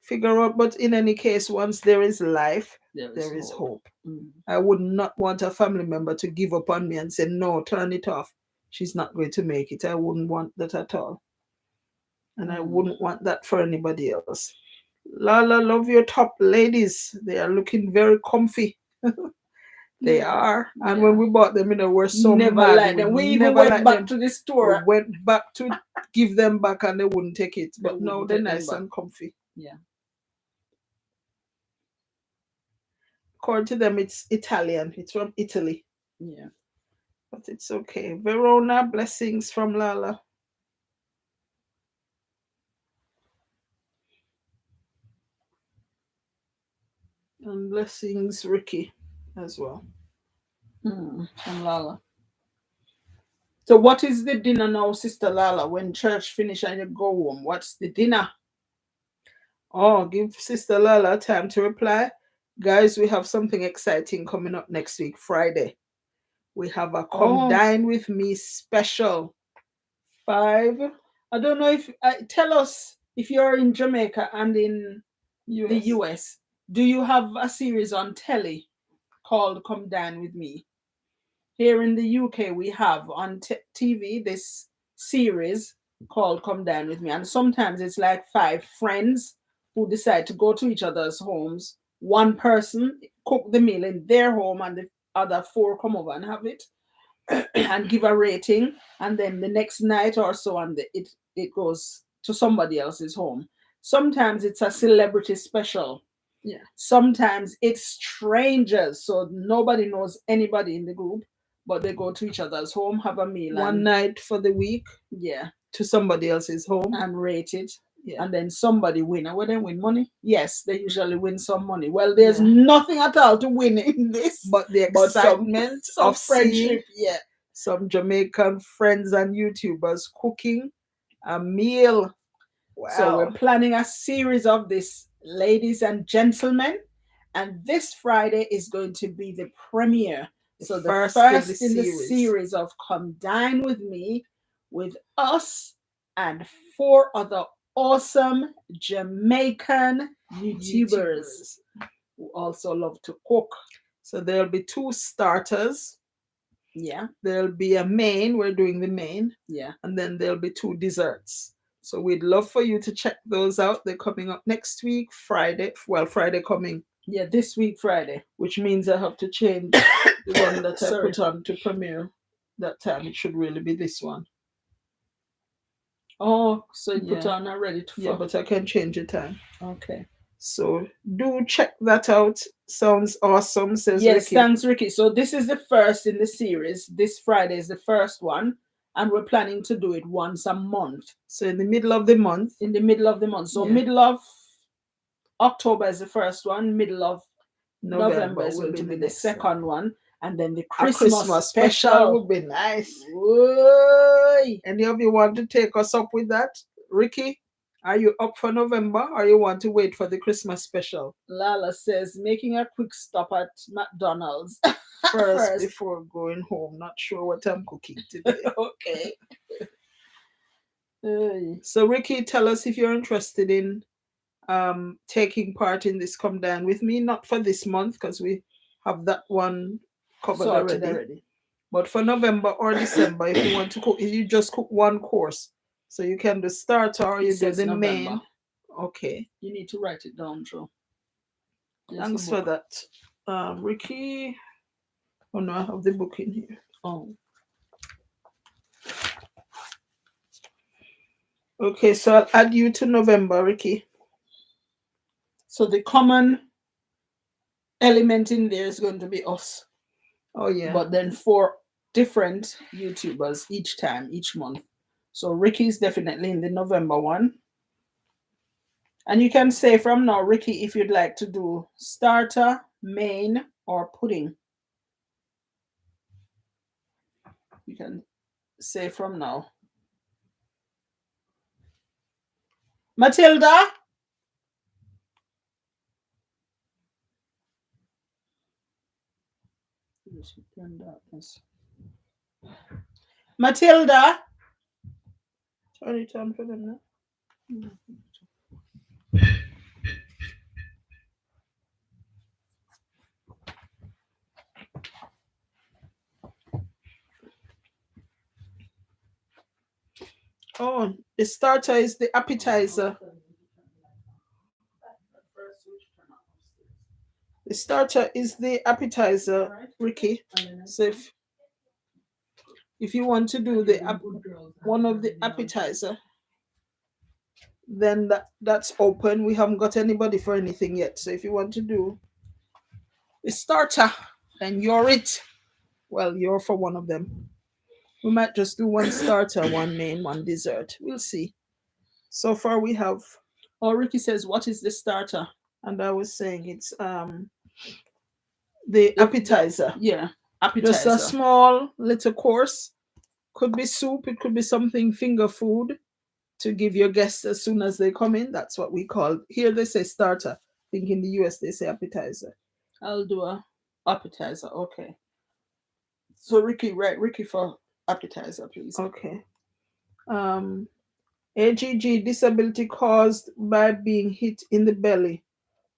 [SPEAKER 2] figure out, but in any case, once there is life, there is hope. I would not want a family member to give up on me and say, no, turn it off. She's not going to make it. I wouldn't want that at all. And I wouldn't want that for anybody else. Lala, love your top ladies. They are looking very comfy. They are. And when we bought them, we're so mad.
[SPEAKER 1] We even went back to the store.
[SPEAKER 2] We went back to give them back and they wouldn't take it. But no, they're nice and comfy.
[SPEAKER 1] Yeah.
[SPEAKER 2] According to them, it's Italian. It's from Italy.
[SPEAKER 1] Yeah.
[SPEAKER 2] But it's okay. Verona, blessings from Lala. And blessings, Ricky, as well.
[SPEAKER 1] From Lala. So what is the dinner now, Sister Lala? When church finish and you go home, what's the dinner? Oh,
[SPEAKER 2] give Sister Lala time to reply. Guys, we have something exciting coming up next week, Friday. we have a Come Dine With Me special. 5.
[SPEAKER 1] I don't know if tell us if you're in Jamaica and in the US, do you have a series on telly called Come Dine With Me? Here in the UK, we have on TV this series called Come Dine With Me, and sometimes it's like 5 friends who decide to go to each other's homes. One person cook the meal in their home, and the other 4 come over and have it and give a rating, and then the next night or so on, it goes to somebody else's home. Sometimes it's a celebrity special.
[SPEAKER 2] Yeah.
[SPEAKER 1] Sometimes it's strangers, so nobody knows anybody in the group, but they go to each other's home, have a meal,
[SPEAKER 2] one night for the week.
[SPEAKER 1] Yeah.
[SPEAKER 2] To somebody else's home
[SPEAKER 1] and rate it.
[SPEAKER 2] Yeah.
[SPEAKER 1] And then somebody win. And when they win money, yes, they usually win some money. Well, there's nothing at all to win in this,
[SPEAKER 2] but the excitement
[SPEAKER 1] some
[SPEAKER 2] of
[SPEAKER 1] friendship.
[SPEAKER 2] Seeing some Jamaican friends and YouTubers cooking a meal. Wow.
[SPEAKER 1] So we're planning a series of this, ladies and gentlemen, and this Friday is going to be the premiere. So the first in the series of Come Dine With Me, with us and 4 other awesome Jamaican YouTubers who also love to cook.
[SPEAKER 2] So there'll be 2 starters.
[SPEAKER 1] Yeah.
[SPEAKER 2] There'll be a main. We're doing the main.
[SPEAKER 1] Yeah.
[SPEAKER 2] And then there'll be 2 desserts. So we'd love for you to check those out. They're coming up next week, Friday. Well, Friday coming.
[SPEAKER 1] Yeah, this week, Friday.
[SPEAKER 2] Which means I have to change the one that I put on to premiere that time. It should really be this one.
[SPEAKER 1] Oh, so you put on already?
[SPEAKER 2] Yeah, but I can change the time.
[SPEAKER 1] Okay.
[SPEAKER 2] So do check that out. Sounds awesome, says
[SPEAKER 1] yes,
[SPEAKER 2] Ricky.
[SPEAKER 1] Thanks, Ricky. So this is the first in the series. This Friday is the first one, and we're planning to do it once a month.
[SPEAKER 2] So in the middle of the month.
[SPEAKER 1] In the middle of the month. So middle of October is the first one. Middle of November is going to be the second one. And then the Christmas special
[SPEAKER 2] would be nice.
[SPEAKER 1] Whoa.
[SPEAKER 2] Any of you want to take us up with that? Ricky, are you up for November, or you want to wait for the Christmas special?
[SPEAKER 1] Lala says, making a quick stop at McDonald's
[SPEAKER 2] first before going home. Not sure what I'm cooking today.
[SPEAKER 1] Okay.
[SPEAKER 2] So Ricky, tell us if you're interested in taking part in this Come Dine With Me. Not for this month, because we have that one covered already. But for November or December, if you want to cook, you just cook one course. So you can do starter or you do the November. Main. Okay.
[SPEAKER 1] You need to write it down, Joe.
[SPEAKER 2] Thanks for that. Ricky. Oh no, I have the book in here.
[SPEAKER 1] Oh.
[SPEAKER 2] Okay, so I'll add you to November, Ricky.
[SPEAKER 1] So the common element in there is going to be us.
[SPEAKER 2] Oh yeah.
[SPEAKER 1] But then 4 different YouTubers each time, each month. So Ricky's definitely in the November one. And you can say from now, Ricky, if you'd like to do starter, main, or pudding. You can say from now. Matilda? Matilda?
[SPEAKER 2] Turn it on for them now. Oh, the starter is the appetizer. The starter is the appetizer, Ricky. So if you want to do the one of the appetizer, then that's open. We haven't got anybody for anything yet. So if you want to do the starter, then you're it. Well, you're for one of them. We might just do one starter, one main, one dessert. We'll see. So far we have.
[SPEAKER 1] Oh, Ricky says, what is the starter?
[SPEAKER 2] And I was saying it's the appetizer.
[SPEAKER 1] Yeah, appetizer.
[SPEAKER 2] Just a small little course. Could be soup. It could be something finger food to give your guests as soon as they come in. That's what we call. Here they say starter. I think in the US they say appetizer.
[SPEAKER 1] I'll do a appetizer. Okay. So Ricky, right? Ricky for appetizer, please.
[SPEAKER 2] Okay. Um, AGG, disability caused by being hit in the belly.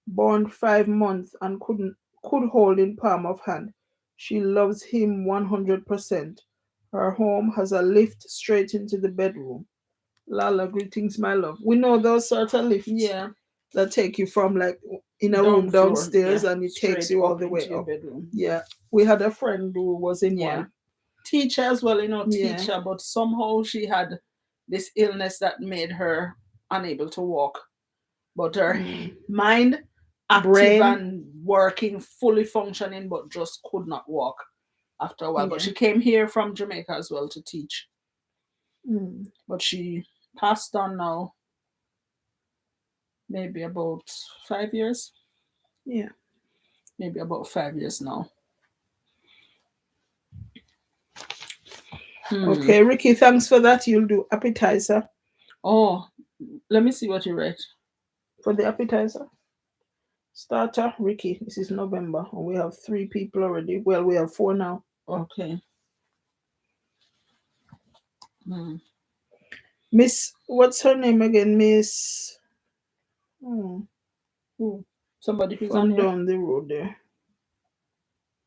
[SPEAKER 2] Born 5 months and could hold in palm of hand. She loves him 100%. Her home has a lift straight into the bedroom. Lala, greetings, my love. We know those sort of lifts
[SPEAKER 1] Yeah.
[SPEAKER 2] that take you from like in a
[SPEAKER 1] Down
[SPEAKER 2] room
[SPEAKER 1] floor.
[SPEAKER 2] downstairs
[SPEAKER 1] Yeah.
[SPEAKER 2] and it takes
[SPEAKER 1] Straight
[SPEAKER 2] you all
[SPEAKER 1] up
[SPEAKER 2] the way
[SPEAKER 1] into your
[SPEAKER 2] up.
[SPEAKER 1] bedroom.
[SPEAKER 2] Yeah. We had a friend who was in
[SPEAKER 1] Yeah.
[SPEAKER 2] one.
[SPEAKER 1] Teacher as well, you know,
[SPEAKER 2] Yeah.
[SPEAKER 1] teacher, but somehow she had this illness that made her unable to walk. But her mind active
[SPEAKER 2] Brain.
[SPEAKER 1] and working, fully functioning, but just could not walk after a while. But
[SPEAKER 2] Yeah.
[SPEAKER 1] she came here from Jamaica as well to teach. But she passed on now, maybe about 5 years.
[SPEAKER 2] Yeah.
[SPEAKER 1] Maybe about 5 years now.
[SPEAKER 2] Okay, Ricky, thanks for that. You'll do appetizer
[SPEAKER 1] Oh, let me see what you write.
[SPEAKER 2] for the appetizer. Starter, Ricky. This is November, and we have 3 people already. Well, we have 4 now.
[SPEAKER 1] Okay.
[SPEAKER 2] Miss, what's her name again? Miss.
[SPEAKER 1] Who? Somebody who's on
[SPEAKER 2] From
[SPEAKER 1] here?
[SPEAKER 2] down the road there.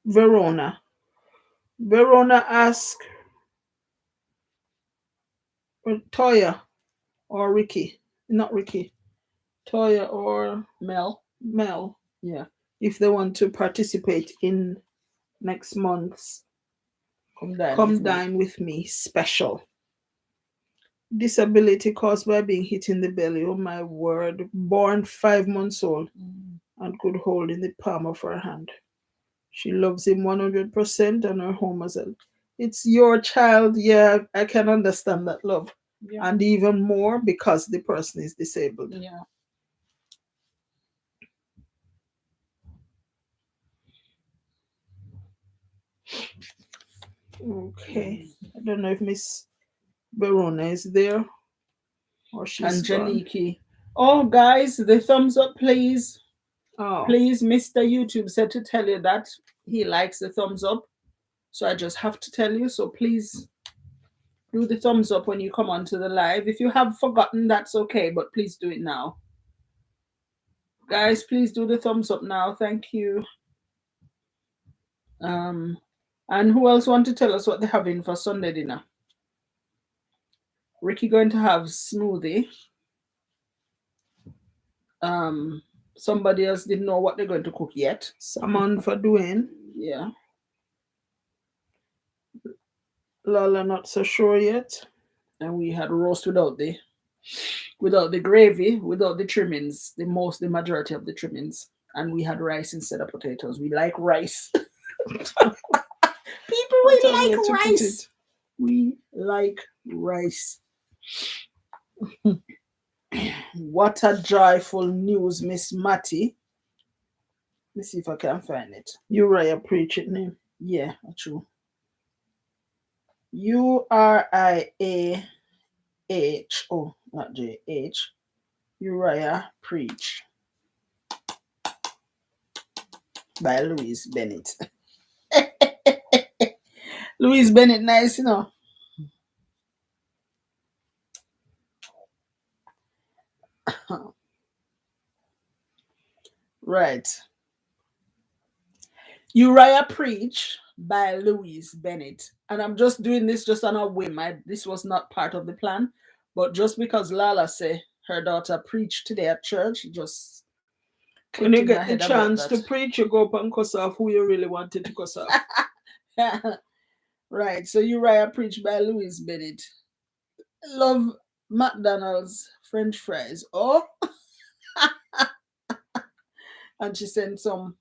[SPEAKER 2] Verona. Verona asked Toya or Ricky. Not Ricky. Toya or
[SPEAKER 1] Mel.
[SPEAKER 2] Mel.
[SPEAKER 1] Yeah.
[SPEAKER 2] If they want to participate in next month's
[SPEAKER 1] Come
[SPEAKER 2] Dine with Me special. Disability caused by being hit in the belly. Oh my word. Born 5 months old and could hold in the palm of her hand. She loves him 100% and her home as well. It's your child. Yeah, I can understand that love. Yeah. And even more because the person is disabled.
[SPEAKER 1] Yeah.
[SPEAKER 2] Okay. I don't know if Miss Verona is there or she's
[SPEAKER 1] And
[SPEAKER 2] gone.
[SPEAKER 1] Janiki. Oh, guys, the thumbs up, please.
[SPEAKER 2] Oh.
[SPEAKER 1] Please, Mr. YouTube said to tell you that he likes the thumbs up. So I just have to tell you. So please do the thumbs up when you come onto the live. If you have forgotten, that's okay, but please do it now. Guys, please do the thumbs up now. Thank you. And who else want to tell us what they're having for Sunday dinner? Ricky going to have smoothie. Somebody else didn't know what they're going to cook yet.
[SPEAKER 2] Salmon for Dwayne.
[SPEAKER 1] Yeah.
[SPEAKER 2] Lala not so sure yet.
[SPEAKER 1] And we had roast without the gravy, without the trimmings, the majority of the trimmings. And we had rice instead of potatoes. We like rice. People, we like rice. We like rice. What a joyful news, Miss Matty. Let me see if I can find it.
[SPEAKER 2] Uriah preach it name.
[SPEAKER 1] Yeah, true. Uriah. Oh, not JH. Uriah Preach by Louise Bennett. Louise Bennett, nice, you know. Right. Uriah Preach by Louise Bennett. And I'm just doing this just on a whim. This was not part of the plan. But just because Lala said her daughter preached today at church, just
[SPEAKER 2] when you get the chance to preach, you go up and cuss off who you really wanted to cuss off.
[SPEAKER 1] Right. So Uriah Preach by Louise Bennett. Love McDonald's French fries. Oh. And she sent some.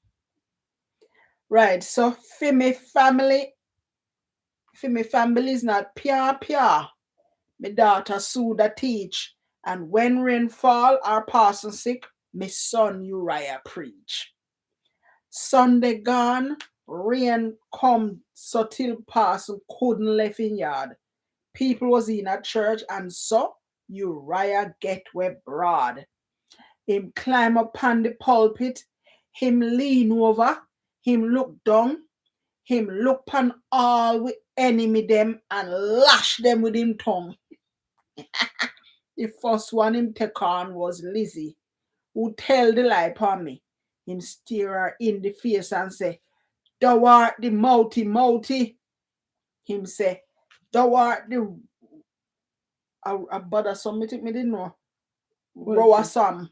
[SPEAKER 1] Right. So Fimi family is not pure. My daughter Suda teach. And when rain fall or passing sick, my son Uriah preach. Sunday gone, rain come so till passing couldn't left in yard. People was in a church and so Uriah get where broad. Him climb up on the pulpit, him lean over, him look down, him look pan all with enemy them and lash them with him tongue. The first one him take on was Lizzie, who tell the lie upon me. Him stare her in the face and say, "Thou art the mouty. Him say, "Thou art the a bother some me think me didn't know. Rower some.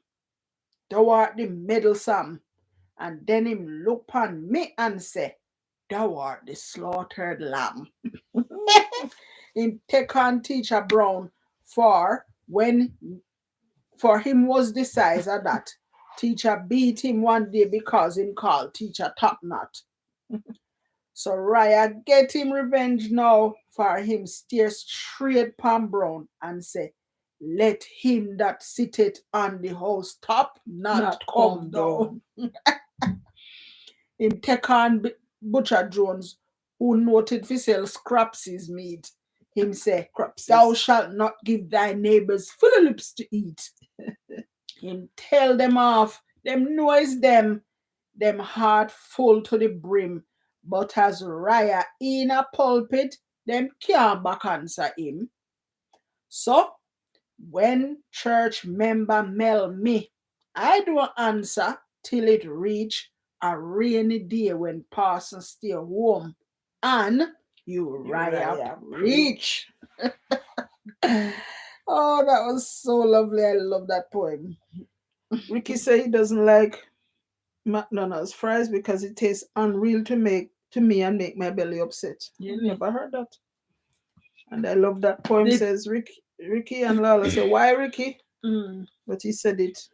[SPEAKER 1] Thou art the meddlesome." And then him look upon me and say, "Thou art the slaughtered lamb." Him take on Teacher Brown for when for him was the size of that. Teacher beat him one day because him called Teacher Top Knot. So Raya get him revenge now for him steer straight Pam Brown and say, "Let him that sitteth on the house top not come down." Him take on Butcher Jones, who noted for sell Scrapsy's meat. Him say, "Thou shalt not give thy neighbors full lips to eat." Him tell them off, them noise them heart full to the brim. But as Raya in a pulpit, them can't back answer him. So when church member Mel me, I don't answer till it reach a rainy day when parson stay home and Uriah preach. Oh, that was so lovely. I love that poem.
[SPEAKER 2] Ricky say he doesn't like McDonald's fries because it tastes unreal to me and make my belly upset.
[SPEAKER 1] Really?
[SPEAKER 2] Never heard that. And I love that poem. Says Ricky and Lala say, "Why Ricky?" But he said it.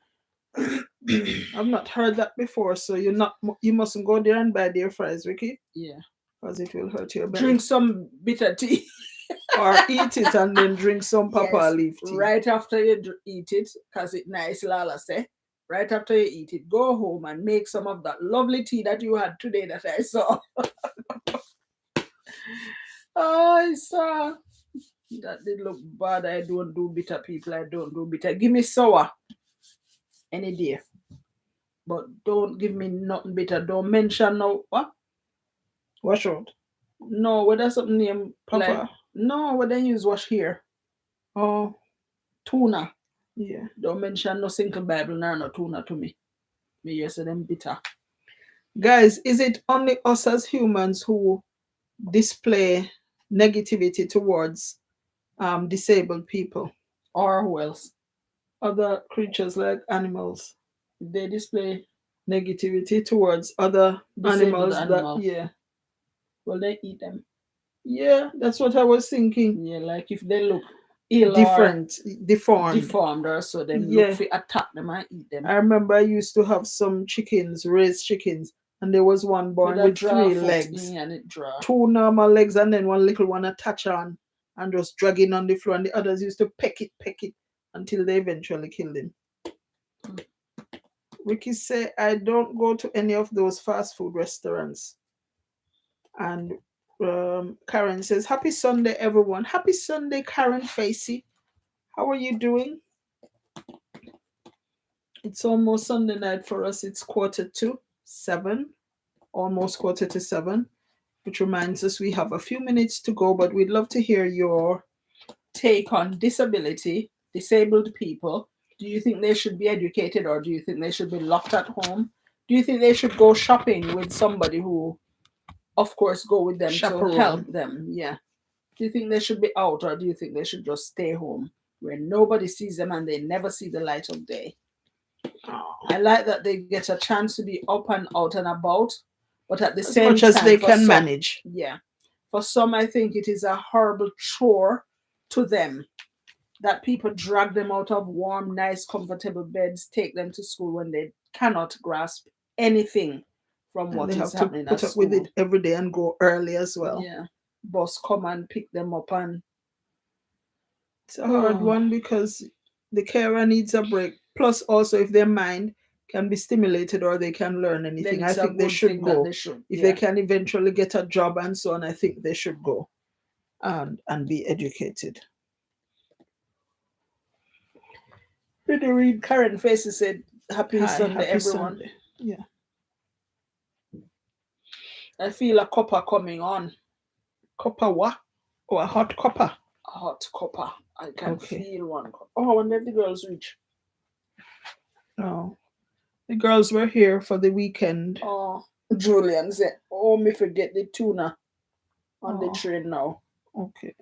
[SPEAKER 2] I've not heard that before, so you mustn't go there and buy their fries, Ricky.
[SPEAKER 1] Yeah.
[SPEAKER 2] Because it will hurt your belly.
[SPEAKER 1] Drink some bitter tea.
[SPEAKER 2] Or eat it and then drink some papa leaf tea.
[SPEAKER 1] Right after you eat it, because it's nice, Lala say. Right after you eat it, go home and make some of that lovely tea that you had today that I saw. Oh, I saw. That did look bad. I don't do bitter, people. I don't do bitter. Give me sour any day. But don't give me nothing bitter. Don't mention no what?
[SPEAKER 2] Wash out.
[SPEAKER 1] No, whether something name
[SPEAKER 2] Papa.
[SPEAKER 1] like no, what they use wash here.
[SPEAKER 2] Oh.
[SPEAKER 1] Tuna.
[SPEAKER 2] Yeah.
[SPEAKER 1] Don't mention no single Bible nor no tuna to me. Me you say them bitter.
[SPEAKER 2] Guys, is it only us as humans who display negativity towards disabled people?
[SPEAKER 1] Or who else?
[SPEAKER 2] Other creatures like animals.
[SPEAKER 1] They display
[SPEAKER 2] negativity towards other animals that, yeah.
[SPEAKER 1] Well, they eat them.
[SPEAKER 2] Yeah, that's what I was thinking.
[SPEAKER 1] Yeah, like if they look ill
[SPEAKER 2] different,
[SPEAKER 1] or deformed or so, then look for attack them and eat them.
[SPEAKER 2] I remember I used to have some chickens, raised chickens, and there was one born with 3 legs.
[SPEAKER 1] And it draw.
[SPEAKER 2] 2 normal legs and then one little one attached on and just dragging on the floor, and the others used to peck it until they eventually killed him. Ricky say, "I don't go to any of those fast food restaurants." And Karen says, "Happy Sunday, everyone." Happy Sunday, Karen Facey. How are you doing? It's almost Sunday night for us. It's 6:45, almost 6:45, which reminds us we have a few minutes to go, but we'd love to hear your
[SPEAKER 1] take on disabled people. Do you think they should be educated, or do you think they should be locked at home? Do you think they should go shopping with somebody who, of course, go with them to help them? Yeah. Do you think they should be out, or do you think they should just stay home where nobody sees them and they never see the light of day? I like that they get a chance to be up and out and about, but at the same time,
[SPEAKER 2] as much as they can manage.
[SPEAKER 1] Yeah. For some, I think it is a horrible chore to them that people drag them out of warm, nice, comfortable beds, take them to school when they cannot grasp anything from what is happening at school. Put up with it
[SPEAKER 2] every day and go early as well.
[SPEAKER 1] Yeah. Bus come and pick them up, and
[SPEAKER 2] it's a hard one because the carer needs a break. Plus, also, if their mind can be stimulated or they can learn anything, I think they should go. If they can eventually get a job and so on, I think they should go and be educated.
[SPEAKER 1] Pretty read Karen Faces said, happy Sunday, everyone.
[SPEAKER 2] Sunday. Yeah.
[SPEAKER 1] I feel a copper coming on.
[SPEAKER 2] Copper what? Oh, a hot copper.
[SPEAKER 1] A hot copper. I can
[SPEAKER 2] Okay.
[SPEAKER 1] feel one. Oh, when did the girls reach?
[SPEAKER 2] Oh, the girls were here for the weekend.
[SPEAKER 1] Oh, Julian said, oh, me forget the tuna on the
[SPEAKER 2] Oh,
[SPEAKER 1] train now.
[SPEAKER 2] okay.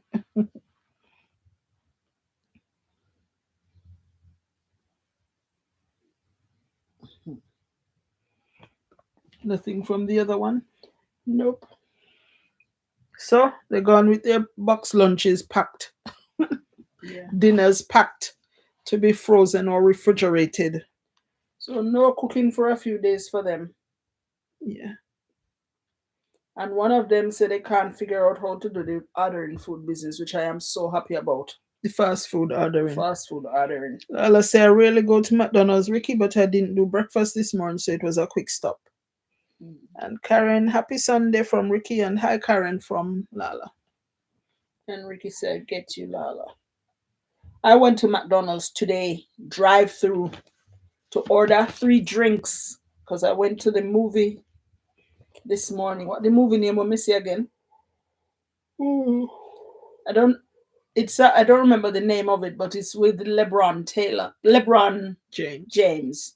[SPEAKER 2] Nothing from the other one.
[SPEAKER 1] Nope.
[SPEAKER 2] So they're gone with their box lunches packed,
[SPEAKER 1] Yeah.
[SPEAKER 2] dinners packed to be frozen or refrigerated.
[SPEAKER 1] So no cooking for a few days for them.
[SPEAKER 2] Yeah.
[SPEAKER 1] And one of them said they can't figure out how to do the ordering food business, which I am so happy about.
[SPEAKER 2] The fast food ordering.
[SPEAKER 1] Fast food ordering.
[SPEAKER 2] I'll say I really go to McDonald's, Ricky, but I didn't do breakfast this morning, so it was a quick stop. And Karen, happy Sunday from Ricky, and hi Karen from Lala.
[SPEAKER 1] And Ricky said, get you, Lala. I went to McDonald's today, drive through, to order 3 drinks because I went to the movie this morning. What the movie name? Let me see again. I don't. I don't remember the name of it, but it's with LeBron James.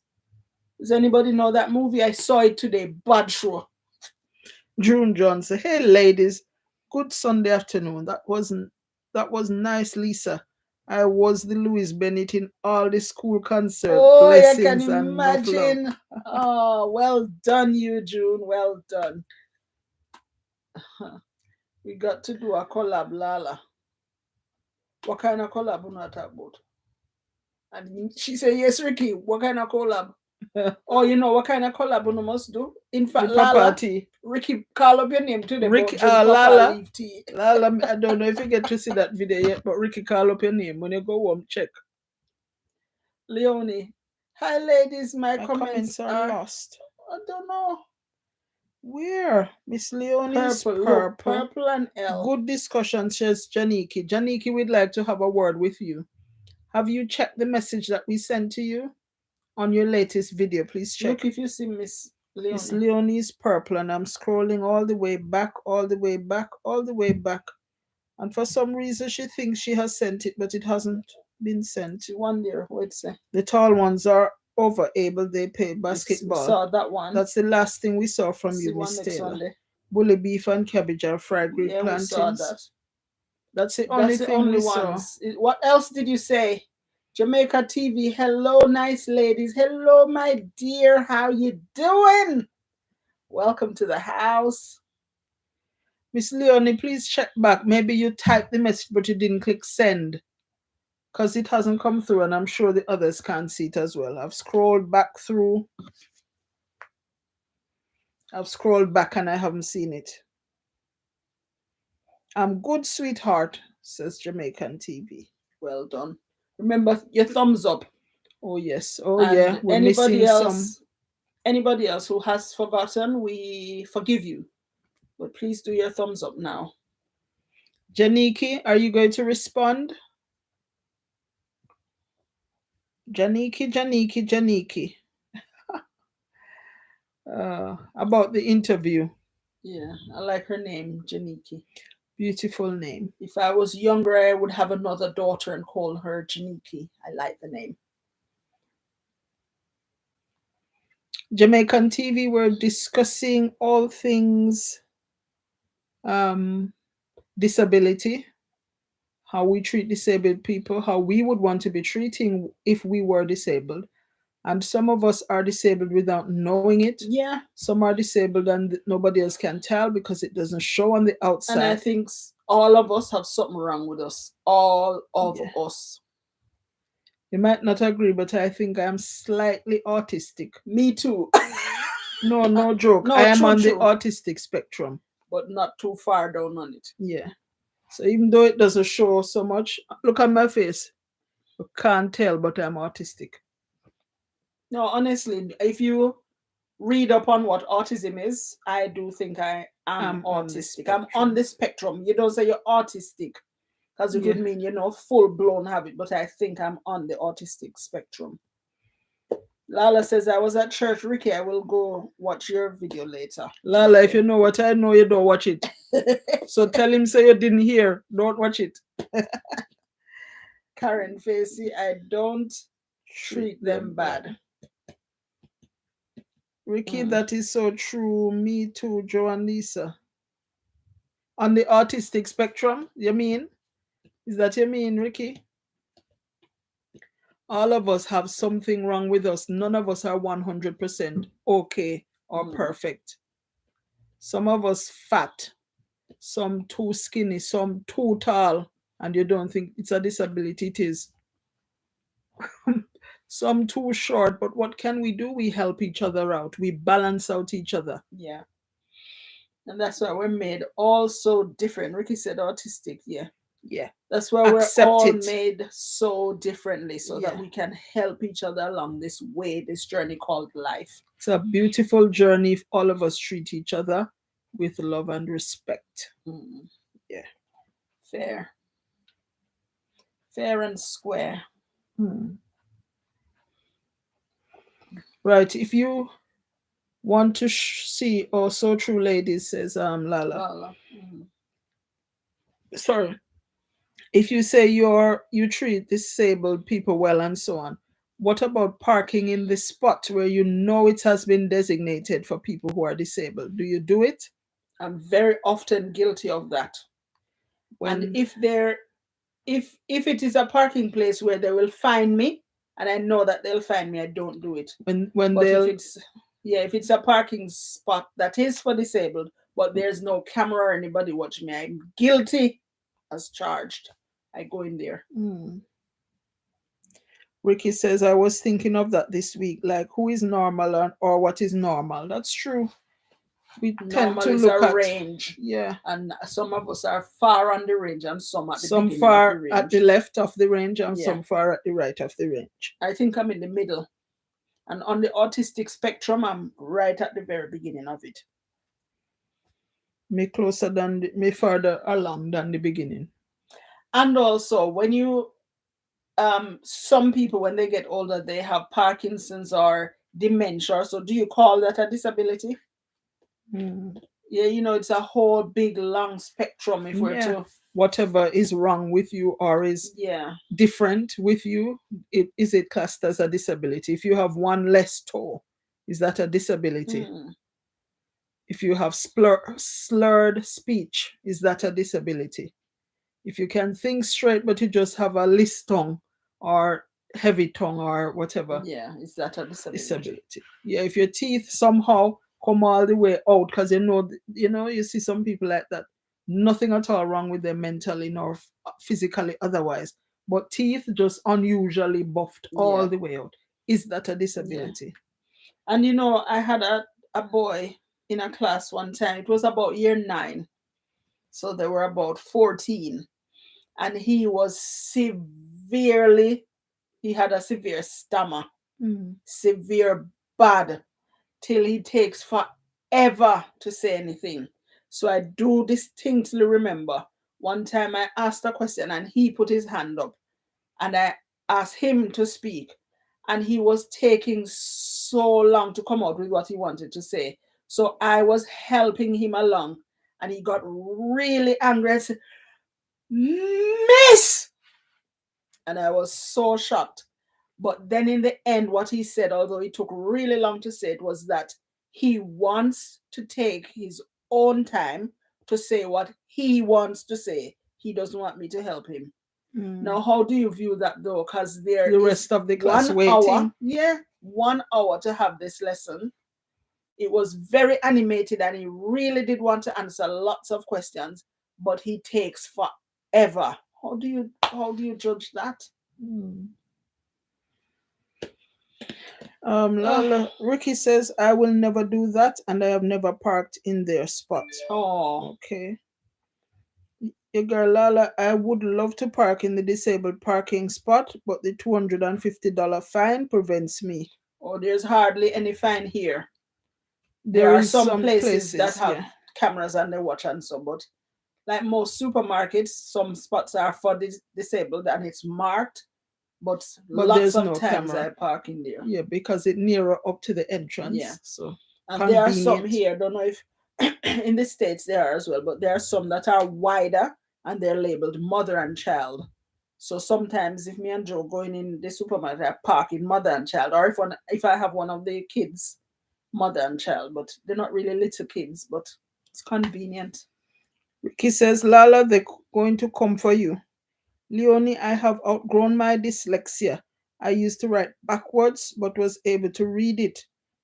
[SPEAKER 1] Does anybody know that movie? I saw it today. Bad show.
[SPEAKER 2] June John said, "Hey ladies, good Sunday afternoon. That was nice, Lisa. I was the Louis Bennett in all the school concert.
[SPEAKER 1] Oh, I can
[SPEAKER 2] Blessings and enough love."
[SPEAKER 1] imagine. Oh, well done, you, June. Well done. We got to do a collab, Lala. What kind of collab we not talk about? And she said, yes, Ricky, what kind of collab? Oh, you know what kind of collab we must do? In fact,
[SPEAKER 2] The
[SPEAKER 1] Lala,
[SPEAKER 2] Papa tea.
[SPEAKER 1] Ricky, call up your name today.
[SPEAKER 2] Ricky,
[SPEAKER 1] Lala. Leaf tea.
[SPEAKER 2] Lala, I don't know if you get to see that video yet, but Ricky, call up your name when you go home. Check.
[SPEAKER 1] Leonie, hi ladies. My
[SPEAKER 2] comments are lost.
[SPEAKER 1] I don't know.
[SPEAKER 2] Where? Miss Leonie's
[SPEAKER 1] Purple.
[SPEAKER 2] purple.
[SPEAKER 1] Look, purple and L.
[SPEAKER 2] Good discussion, says Janiki. Janiki, we'd like to have a word with you. Have you checked the message that we sent to you on your latest video? Please check.
[SPEAKER 1] Look if you see Miss Leonie.
[SPEAKER 2] Miss Leonie's purple, and I'm scrolling all the way back, all the way back, all the way back. And for some reason, she thinks she has sent it, but it hasn't been sent.
[SPEAKER 1] The one there, what's say?
[SPEAKER 2] The tall ones are over able, they play basketball.
[SPEAKER 1] We saw that one.
[SPEAKER 2] That's the last thing we saw from you, Miss Taylor. Bully beef and cabbage or fried green plantains.
[SPEAKER 1] We saw that.
[SPEAKER 2] That's the only thing we saw.
[SPEAKER 1] What else did you say? Jamaica TV. Hello, nice ladies. Hello, my dear. How you doing? Welcome to the house.
[SPEAKER 2] Miss Leonie, please check back. Maybe you typed the message, but you didn't click send. Because it hasn't come through, and I'm sure the others can't see it as well. I've scrolled back through. I've scrolled back and I haven't seen it. I'm good, sweetheart, says Jamaican TV.
[SPEAKER 1] Well done. Remember your thumbs up.
[SPEAKER 2] Oh, yes. Oh, and yeah. We're
[SPEAKER 1] anybody else, anybody else who has forgotten, we forgive you. But please do your thumbs up now.
[SPEAKER 2] Janiki, are you going to respond? Janiki. About the interview.
[SPEAKER 1] Yeah, I like her name, Janiki.
[SPEAKER 2] Beautiful name.
[SPEAKER 1] If I was younger, I would have another daughter and call her Janiki. I like the name.
[SPEAKER 2] Jamaican TV, we're discussing all things disability, how we treat disabled people, how we would want to be treating if we were disabled. And some of us are disabled without knowing it.
[SPEAKER 1] Yeah.
[SPEAKER 2] Some are disabled and nobody else can tell because it doesn't show on the outside.
[SPEAKER 1] And I think all of us have something wrong with us. All of us.
[SPEAKER 2] You might not agree, but I think I'm slightly autistic.
[SPEAKER 1] Me too.
[SPEAKER 2] No joke.
[SPEAKER 1] No,
[SPEAKER 2] I am on the autistic spectrum.
[SPEAKER 1] But not too far down on it.
[SPEAKER 2] Yeah. So even though it doesn't show so much, look at my face. You can't tell, but I'm autistic.
[SPEAKER 1] No, honestly, if you read up on what autism is, I do think I am autistic. I'm on the spectrum. You don't say you're autistic because it would mean, full blown have it, but I think I'm on the autistic spectrum. Lala says, I was at church. Ricky, I will go watch your video later.
[SPEAKER 2] Lala, if you know what I know, you don't watch it. So tell him say you didn't hear. Don't watch it.
[SPEAKER 1] Karen Facey, I don't treat them bad.
[SPEAKER 2] Ricky, that is so true. Me too, Joe and Lisa. On the autistic spectrum, you mean? Is that you mean, Ricky? All of us have something wrong with us. None of us are 100% okay or perfect. Some of us fat, some too skinny, some too tall, and you don't think it's a disability. It is. Some too short, but what can we do? We help each other out. We balance out each other.
[SPEAKER 1] Yeah. And that's why we're made all so different. Ricky said autistic, yeah.
[SPEAKER 2] Yeah.
[SPEAKER 1] That's why we're all made so differently so that we can help each other along this way, this journey called life.
[SPEAKER 2] It's a beautiful journey if all of us treat each other with love and respect. Yeah.
[SPEAKER 1] Fair. Fair and square.
[SPEAKER 2] Right. If you want to see also true ladies, says Lala. Sorry. If you say you treat disabled people well and so on, what about parking in the spot where you know it has been designated for people who are disabled? Do you do it?
[SPEAKER 1] I'm very often guilty of that. And if it is a parking place where they will find me, and I know that they'll find me, I don't do it. If it's a parking spot that is for disabled, but there's no camera or anybody watching me, I'm guilty as charged. I go in there.
[SPEAKER 2] Ricky says, I was thinking of that this week. Like, who is normal or what is normal? That's true. We tend to look at
[SPEAKER 1] range.
[SPEAKER 2] Yeah.
[SPEAKER 1] And some of us are far on the range and some at the
[SPEAKER 2] some
[SPEAKER 1] beginning
[SPEAKER 2] far
[SPEAKER 1] of the range.
[SPEAKER 2] At the left of the range and some far at the right of the range.
[SPEAKER 1] I think I'm in the middle. And on the autistic spectrum, I'm right at the very beginning of it.
[SPEAKER 2] Me further along than the beginning.
[SPEAKER 1] And also, when you, some people, when they get older, they have Parkinson's or dementia. So do you call that a disability? Yeah, it's a whole big, long spectrum. If we're to
[SPEAKER 2] whatever is wrong with you or is different with you, is it classed as a disability? If you have one less toe, is that a disability? If you have slurred speech, is that a disability? If you can think straight but you just have a lisp tongue or heavy tongue or whatever,
[SPEAKER 1] is that a disability?
[SPEAKER 2] Yeah, if your teeth somehow come all the way out, because you see some people like that, nothing at all wrong with them mentally nor physically otherwise, but teeth just unusually buffed all the way out. Is that a disability?
[SPEAKER 1] And I had a boy in a class one time. It was about year 9, so they were about 14, and he had a severe stammer, severe bad, till he takes forever to say anything. So I do distinctly remember one time I asked a question and he put his hand up and I asked him to speak, and he was taking so long to come out with what he wanted to say. So I was helping him along and he got really angry and said, "Miss!" And I was so shocked. But then in the end, what he said, although it took really long to say it, was that he wants to take his own time to say what he wants to say. He doesn't want me to help him. Now, how do you view that though? Because the
[SPEAKER 2] rest of the class
[SPEAKER 1] 1 hour, 1 hour to have this lesson. It was very animated and he really did want to answer lots of questions, but he takes forever. How do you judge that?
[SPEAKER 2] Ricky says, I will never do that and I have never parked in their spot.
[SPEAKER 1] Oh,
[SPEAKER 2] okay. Your girl Lala, I would love to park in the disabled parking spot, but the $250 fine prevents me.
[SPEAKER 1] Oh, there's hardly any fine here. There are some places that have cameras and they watch and so, but like most supermarkets, some spots are for the disabled and it's marked. but
[SPEAKER 2] But
[SPEAKER 1] lots
[SPEAKER 2] there's
[SPEAKER 1] of
[SPEAKER 2] no
[SPEAKER 1] times I
[SPEAKER 2] camera.
[SPEAKER 1] park in there.
[SPEAKER 2] Yeah, because it nearer up to the
[SPEAKER 1] Yeah.
[SPEAKER 2] entrance. So
[SPEAKER 1] And there are some
[SPEAKER 2] convenient.
[SPEAKER 1] here, I don't know if in the States there are as well, but there are some that are wider and they're labeled mother and child. So sometimes if me and Joe going in the supermarket, I park in mother and child, or if I have one of the kids, mother and child, but they're not really little kids, but it's convenient.
[SPEAKER 2] Ricky says, Lala, they're going to come for you. Leonie, I have outgrown my dyslexia. I used to write backwards but was able to read it.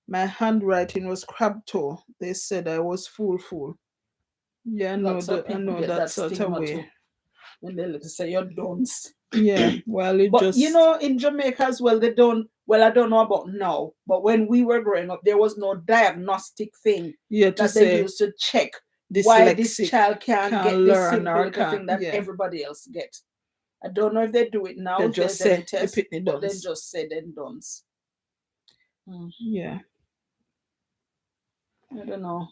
[SPEAKER 2] My handwriting was crab toe. They said I was fool. Yeah,
[SPEAKER 1] Lots of
[SPEAKER 2] I
[SPEAKER 1] people
[SPEAKER 2] know
[SPEAKER 1] get
[SPEAKER 2] that
[SPEAKER 1] that
[SPEAKER 2] sort of
[SPEAKER 1] stigma
[SPEAKER 2] way.
[SPEAKER 1] too when they little say you're dunce.
[SPEAKER 2] Yeah, well, it
[SPEAKER 1] But you
[SPEAKER 2] just,
[SPEAKER 1] know, in Jamaica as well, they don't. Well, I don't know about now, but when we were growing up, there was no diagnostic thing
[SPEAKER 2] yeah, to
[SPEAKER 1] that they
[SPEAKER 2] say
[SPEAKER 1] used to check why this
[SPEAKER 2] dyslexic
[SPEAKER 1] child can't
[SPEAKER 2] can
[SPEAKER 1] get this
[SPEAKER 2] learn
[SPEAKER 1] simple
[SPEAKER 2] or
[SPEAKER 1] little
[SPEAKER 2] can't,
[SPEAKER 1] thing that
[SPEAKER 2] yeah.
[SPEAKER 1] everybody else get. I don't know if they do it now,
[SPEAKER 2] They
[SPEAKER 1] if
[SPEAKER 2] just
[SPEAKER 1] there's any
[SPEAKER 2] say the
[SPEAKER 1] test,
[SPEAKER 2] pitney
[SPEAKER 1] but then
[SPEAKER 2] dons.
[SPEAKER 1] just say then dunce.
[SPEAKER 2] Yeah.
[SPEAKER 1] I don't know.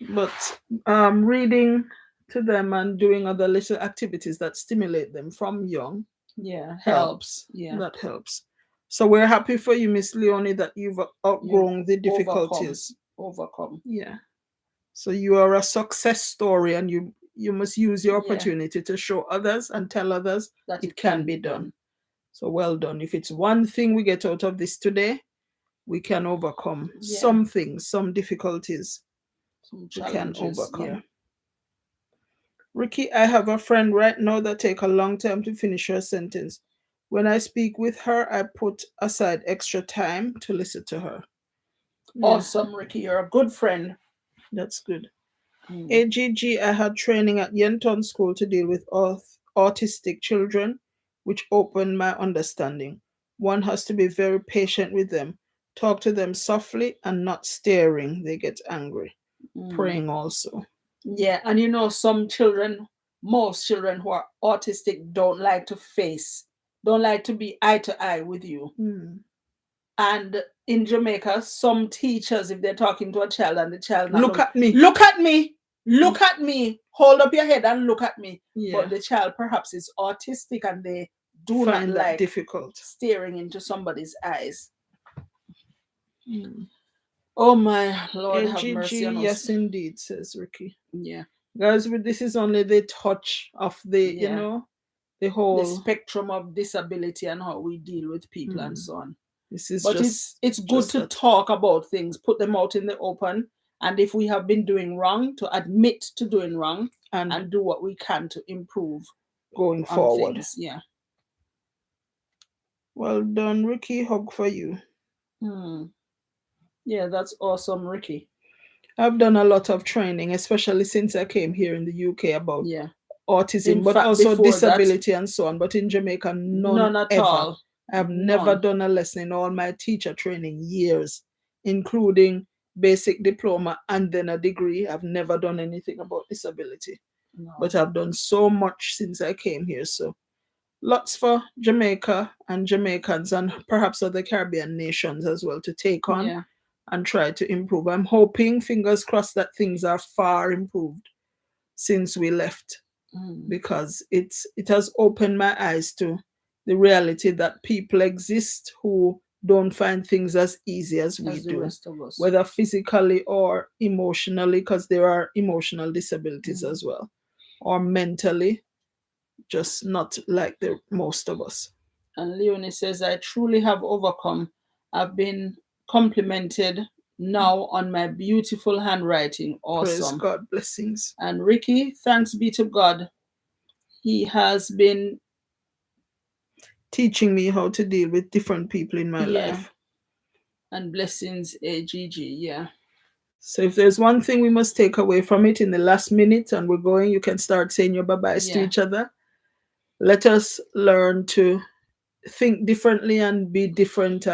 [SPEAKER 2] But reading to them and doing other little activities that stimulate them from young
[SPEAKER 1] Yeah,
[SPEAKER 2] helps.
[SPEAKER 1] Yeah,
[SPEAKER 2] That helps. So we're happy for you, Miss Leonie, that you've
[SPEAKER 1] you
[SPEAKER 2] outgrown the
[SPEAKER 1] overcome,
[SPEAKER 2] difficulties.
[SPEAKER 1] overcome.
[SPEAKER 2] Yeah. So you are a success story, and you must use your
[SPEAKER 1] Yeah,
[SPEAKER 2] opportunity to show others and tell others
[SPEAKER 1] that
[SPEAKER 2] it
[SPEAKER 1] it can
[SPEAKER 2] can
[SPEAKER 1] be
[SPEAKER 2] be done.
[SPEAKER 1] done.
[SPEAKER 2] So well done. If it's one thing we get out of this today, we can overcome
[SPEAKER 1] Yeah,
[SPEAKER 2] some things, some difficulties
[SPEAKER 1] some
[SPEAKER 2] we can
[SPEAKER 1] challenges. Yeah.
[SPEAKER 2] overcome. Ricky, I have a friend right now that take a long time to finish her sentence. When I speak with her, I put aside extra time to listen to her. Yeah,
[SPEAKER 1] Awesome, Ricky. You're a good friend.
[SPEAKER 2] that's good.
[SPEAKER 1] Mm.
[SPEAKER 2] AGG, I had training at Yenton School to deal with autistic children, which opened my understanding. One has to be very patient with them, talk to them softly and not staring. They get angry.
[SPEAKER 1] Mm.
[SPEAKER 2] Praying also.
[SPEAKER 1] Yeah, and you know, some children, most children who are autistic don't like to don't like to be eye to eye with you.
[SPEAKER 2] Hmm.
[SPEAKER 1] And in Jamaica, some teachers, if they're talking to a child and the child not
[SPEAKER 2] Look at me.
[SPEAKER 1] look at me, look at me, hold up your head and look at me.
[SPEAKER 2] Yeah.
[SPEAKER 1] But the child perhaps is autistic and they do not
[SPEAKER 2] Find that
[SPEAKER 1] like
[SPEAKER 2] difficult.
[SPEAKER 1] staring into somebody's eyes.
[SPEAKER 2] Hmm.
[SPEAKER 1] Oh my Lord, have
[SPEAKER 2] AGG,
[SPEAKER 1] mercy on us.
[SPEAKER 2] yes, indeed, says Ricky.
[SPEAKER 1] Yeah,
[SPEAKER 2] Guys, this is only the touch of the,
[SPEAKER 1] yeah.
[SPEAKER 2] the
[SPEAKER 1] The
[SPEAKER 2] whole.
[SPEAKER 1] spectrum of disability and how we deal with people and
[SPEAKER 2] Hmm.
[SPEAKER 1] so on.
[SPEAKER 2] This is
[SPEAKER 1] But it's good to
[SPEAKER 2] that.
[SPEAKER 1] talk about things, put them out in the open, and if we have been doing wrong, to admit to doing wrong and do what we can to improve
[SPEAKER 2] going
[SPEAKER 1] on
[SPEAKER 2] forward.
[SPEAKER 1] things. Yeah.
[SPEAKER 2] Well done, Ricky. Hug for you.
[SPEAKER 1] Hmm. Yeah, that's awesome, Ricky.
[SPEAKER 2] I've done a lot of training, especially since I came here in the UK about
[SPEAKER 1] Yeah.
[SPEAKER 2] autism,
[SPEAKER 1] In
[SPEAKER 2] but
[SPEAKER 1] fact,
[SPEAKER 2] also
[SPEAKER 1] before that,
[SPEAKER 2] disability and so on. But in Jamaica, none
[SPEAKER 1] none at
[SPEAKER 2] ever.
[SPEAKER 1] all.
[SPEAKER 2] I've never
[SPEAKER 1] None.
[SPEAKER 2] done a lesson in all my teacher training years, including basic diploma and then a degree. I've never done anything about disability.
[SPEAKER 1] No.
[SPEAKER 2] But I've done so much since I came here. So lots for Jamaica and Jamaicans and perhaps other Caribbean nations as well to take on
[SPEAKER 1] Yeah.
[SPEAKER 2] and try to improve. I'm hoping, fingers crossed, that things are far improved since we left, because it has opened my eyes to the reality that people exist who don't find things as easy as we
[SPEAKER 1] As the
[SPEAKER 2] do,
[SPEAKER 1] rest of us.
[SPEAKER 2] whether physically or emotionally, because there are emotional disabilities as well, or mentally, just not like the most of us.
[SPEAKER 1] And Leonie says, I truly have overcome. I've been complimented now on my beautiful handwriting.
[SPEAKER 2] Praise
[SPEAKER 1] Awesome.
[SPEAKER 2] God, blessings.
[SPEAKER 1] And Ricky, thanks be to God. He has been
[SPEAKER 2] teaching me how to deal with different people in my life.
[SPEAKER 1] And blessings, AGG. Yeah.
[SPEAKER 2] So if there's one thing we must take away from it in the last minute and we're going, you can start saying your bye-byes to each other. Let us learn to think differently and be different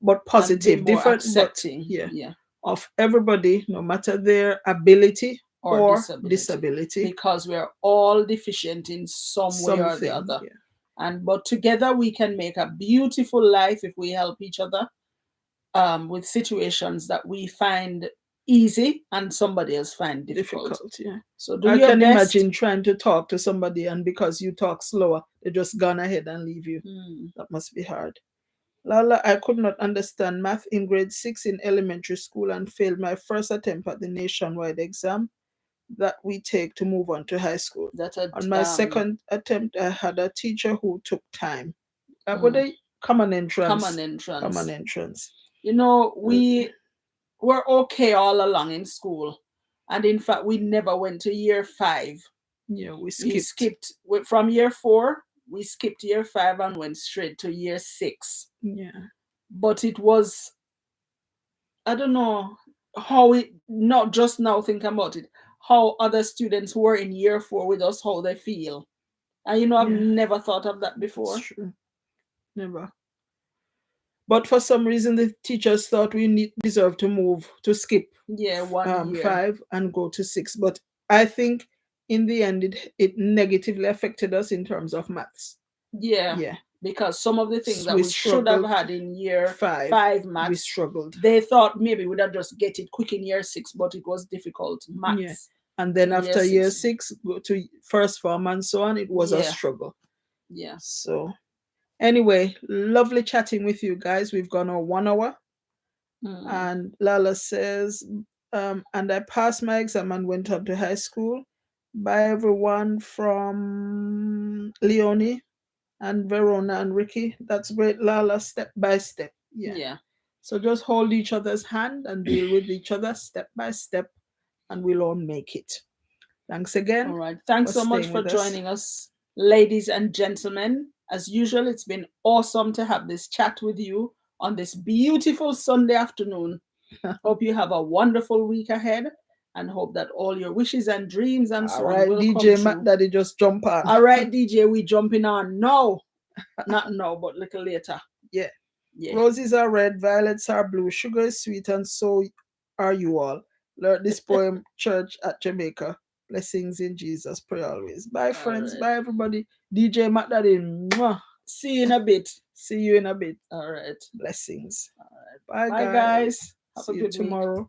[SPEAKER 2] but positive,
[SPEAKER 1] and be more
[SPEAKER 2] different,
[SPEAKER 1] accepting,
[SPEAKER 2] but of everybody, no matter their ability or disability.
[SPEAKER 1] Because we're all deficient in some way or the other. But together we can make a beautiful life if we help each other with situations that we find easy and somebody else find difficult.
[SPEAKER 2] Difficult, yeah.
[SPEAKER 1] So do
[SPEAKER 2] I
[SPEAKER 1] your
[SPEAKER 2] can
[SPEAKER 1] best.
[SPEAKER 2] imagine trying to talk to somebody and because you talk slower, they just gone ahead and leave you. That must be hard. Lala, I could not understand math in grade 6 in elementary school and failed my first attempt at the nationwide exam that we take to move on to high school.
[SPEAKER 1] That a
[SPEAKER 2] On my second attempt, I had a teacher who took time. What they common entrance?
[SPEAKER 1] common entrance.
[SPEAKER 2] Common entrance.
[SPEAKER 1] You know, we were okay all along in school, and in fact, we never went to year 5.
[SPEAKER 2] Yeah, we
[SPEAKER 1] We
[SPEAKER 2] skipped.
[SPEAKER 1] skipped from year 4. We skipped year 5 and went straight to year 6.
[SPEAKER 2] Yeah.
[SPEAKER 1] But it was, I don't know how it, not just now thinking about it, how other students who were in year 4 with us, how they feel. And you know, I've
[SPEAKER 2] Yeah.
[SPEAKER 1] never thought of that
[SPEAKER 2] It's
[SPEAKER 1] before.
[SPEAKER 2] true. Never. But for some reason, the teachers thought we deserve to move to skip
[SPEAKER 1] Yeah, 1 year.
[SPEAKER 2] 5 and go to 6. But I think in the end, it negatively affected us in terms of maths.
[SPEAKER 1] Yeah.
[SPEAKER 2] Yeah.
[SPEAKER 1] Because some of the things that
[SPEAKER 2] We
[SPEAKER 1] we should have
[SPEAKER 2] struggled.
[SPEAKER 1] had in year 5
[SPEAKER 2] We
[SPEAKER 1] maths,
[SPEAKER 2] struggled.
[SPEAKER 1] they thought maybe we'd have just get it quick in year 6, but it was difficult maths.
[SPEAKER 2] Yeah. And then
[SPEAKER 1] in
[SPEAKER 2] after
[SPEAKER 1] year
[SPEAKER 2] year
[SPEAKER 1] 6.
[SPEAKER 2] 6, go to first form and so on, it was a
[SPEAKER 1] Yeah.
[SPEAKER 2] struggle.
[SPEAKER 1] Yeah.
[SPEAKER 2] So anyway, lovely chatting with you guys. We've gone on 1 hour. And Lala says, and I passed my exam and went on to high school. Bye everyone from Leonie and Verona and Ricky. That's great, Lala, step by step. Yeah.
[SPEAKER 1] Yeah.
[SPEAKER 2] So just hold each other's hand and deal with each other step by step, and we'll all make it. Thanks again.
[SPEAKER 1] All right. Thanks so much for joining us, ladies and gentlemen. As usual, it's been awesome to have this chat with you on this beautiful Sunday afternoon. Hope you have a wonderful week ahead and hope that all your wishes and dreams and so on will
[SPEAKER 2] DJ
[SPEAKER 1] come true.
[SPEAKER 2] Matt Daddy, just jump on.
[SPEAKER 1] All right, DJ, we jumping on. No, not now, but little later.
[SPEAKER 2] Yeah.
[SPEAKER 1] Yeah.
[SPEAKER 2] Roses are red, violets are blue, sugar is sweet, and so are you all. Learn this poem, Church at Jamaica. Blessings in Jesus. Pray always. Bye, friends. Bye, everybody. DJ Matt Daddy. Mwah.
[SPEAKER 1] See you in a bit.
[SPEAKER 2] See you in a bit.
[SPEAKER 1] All right.
[SPEAKER 2] Blessings.
[SPEAKER 1] All right. Bye, guys. Have
[SPEAKER 2] See
[SPEAKER 1] a
[SPEAKER 2] you
[SPEAKER 1] good
[SPEAKER 2] tomorrow.
[SPEAKER 1] week.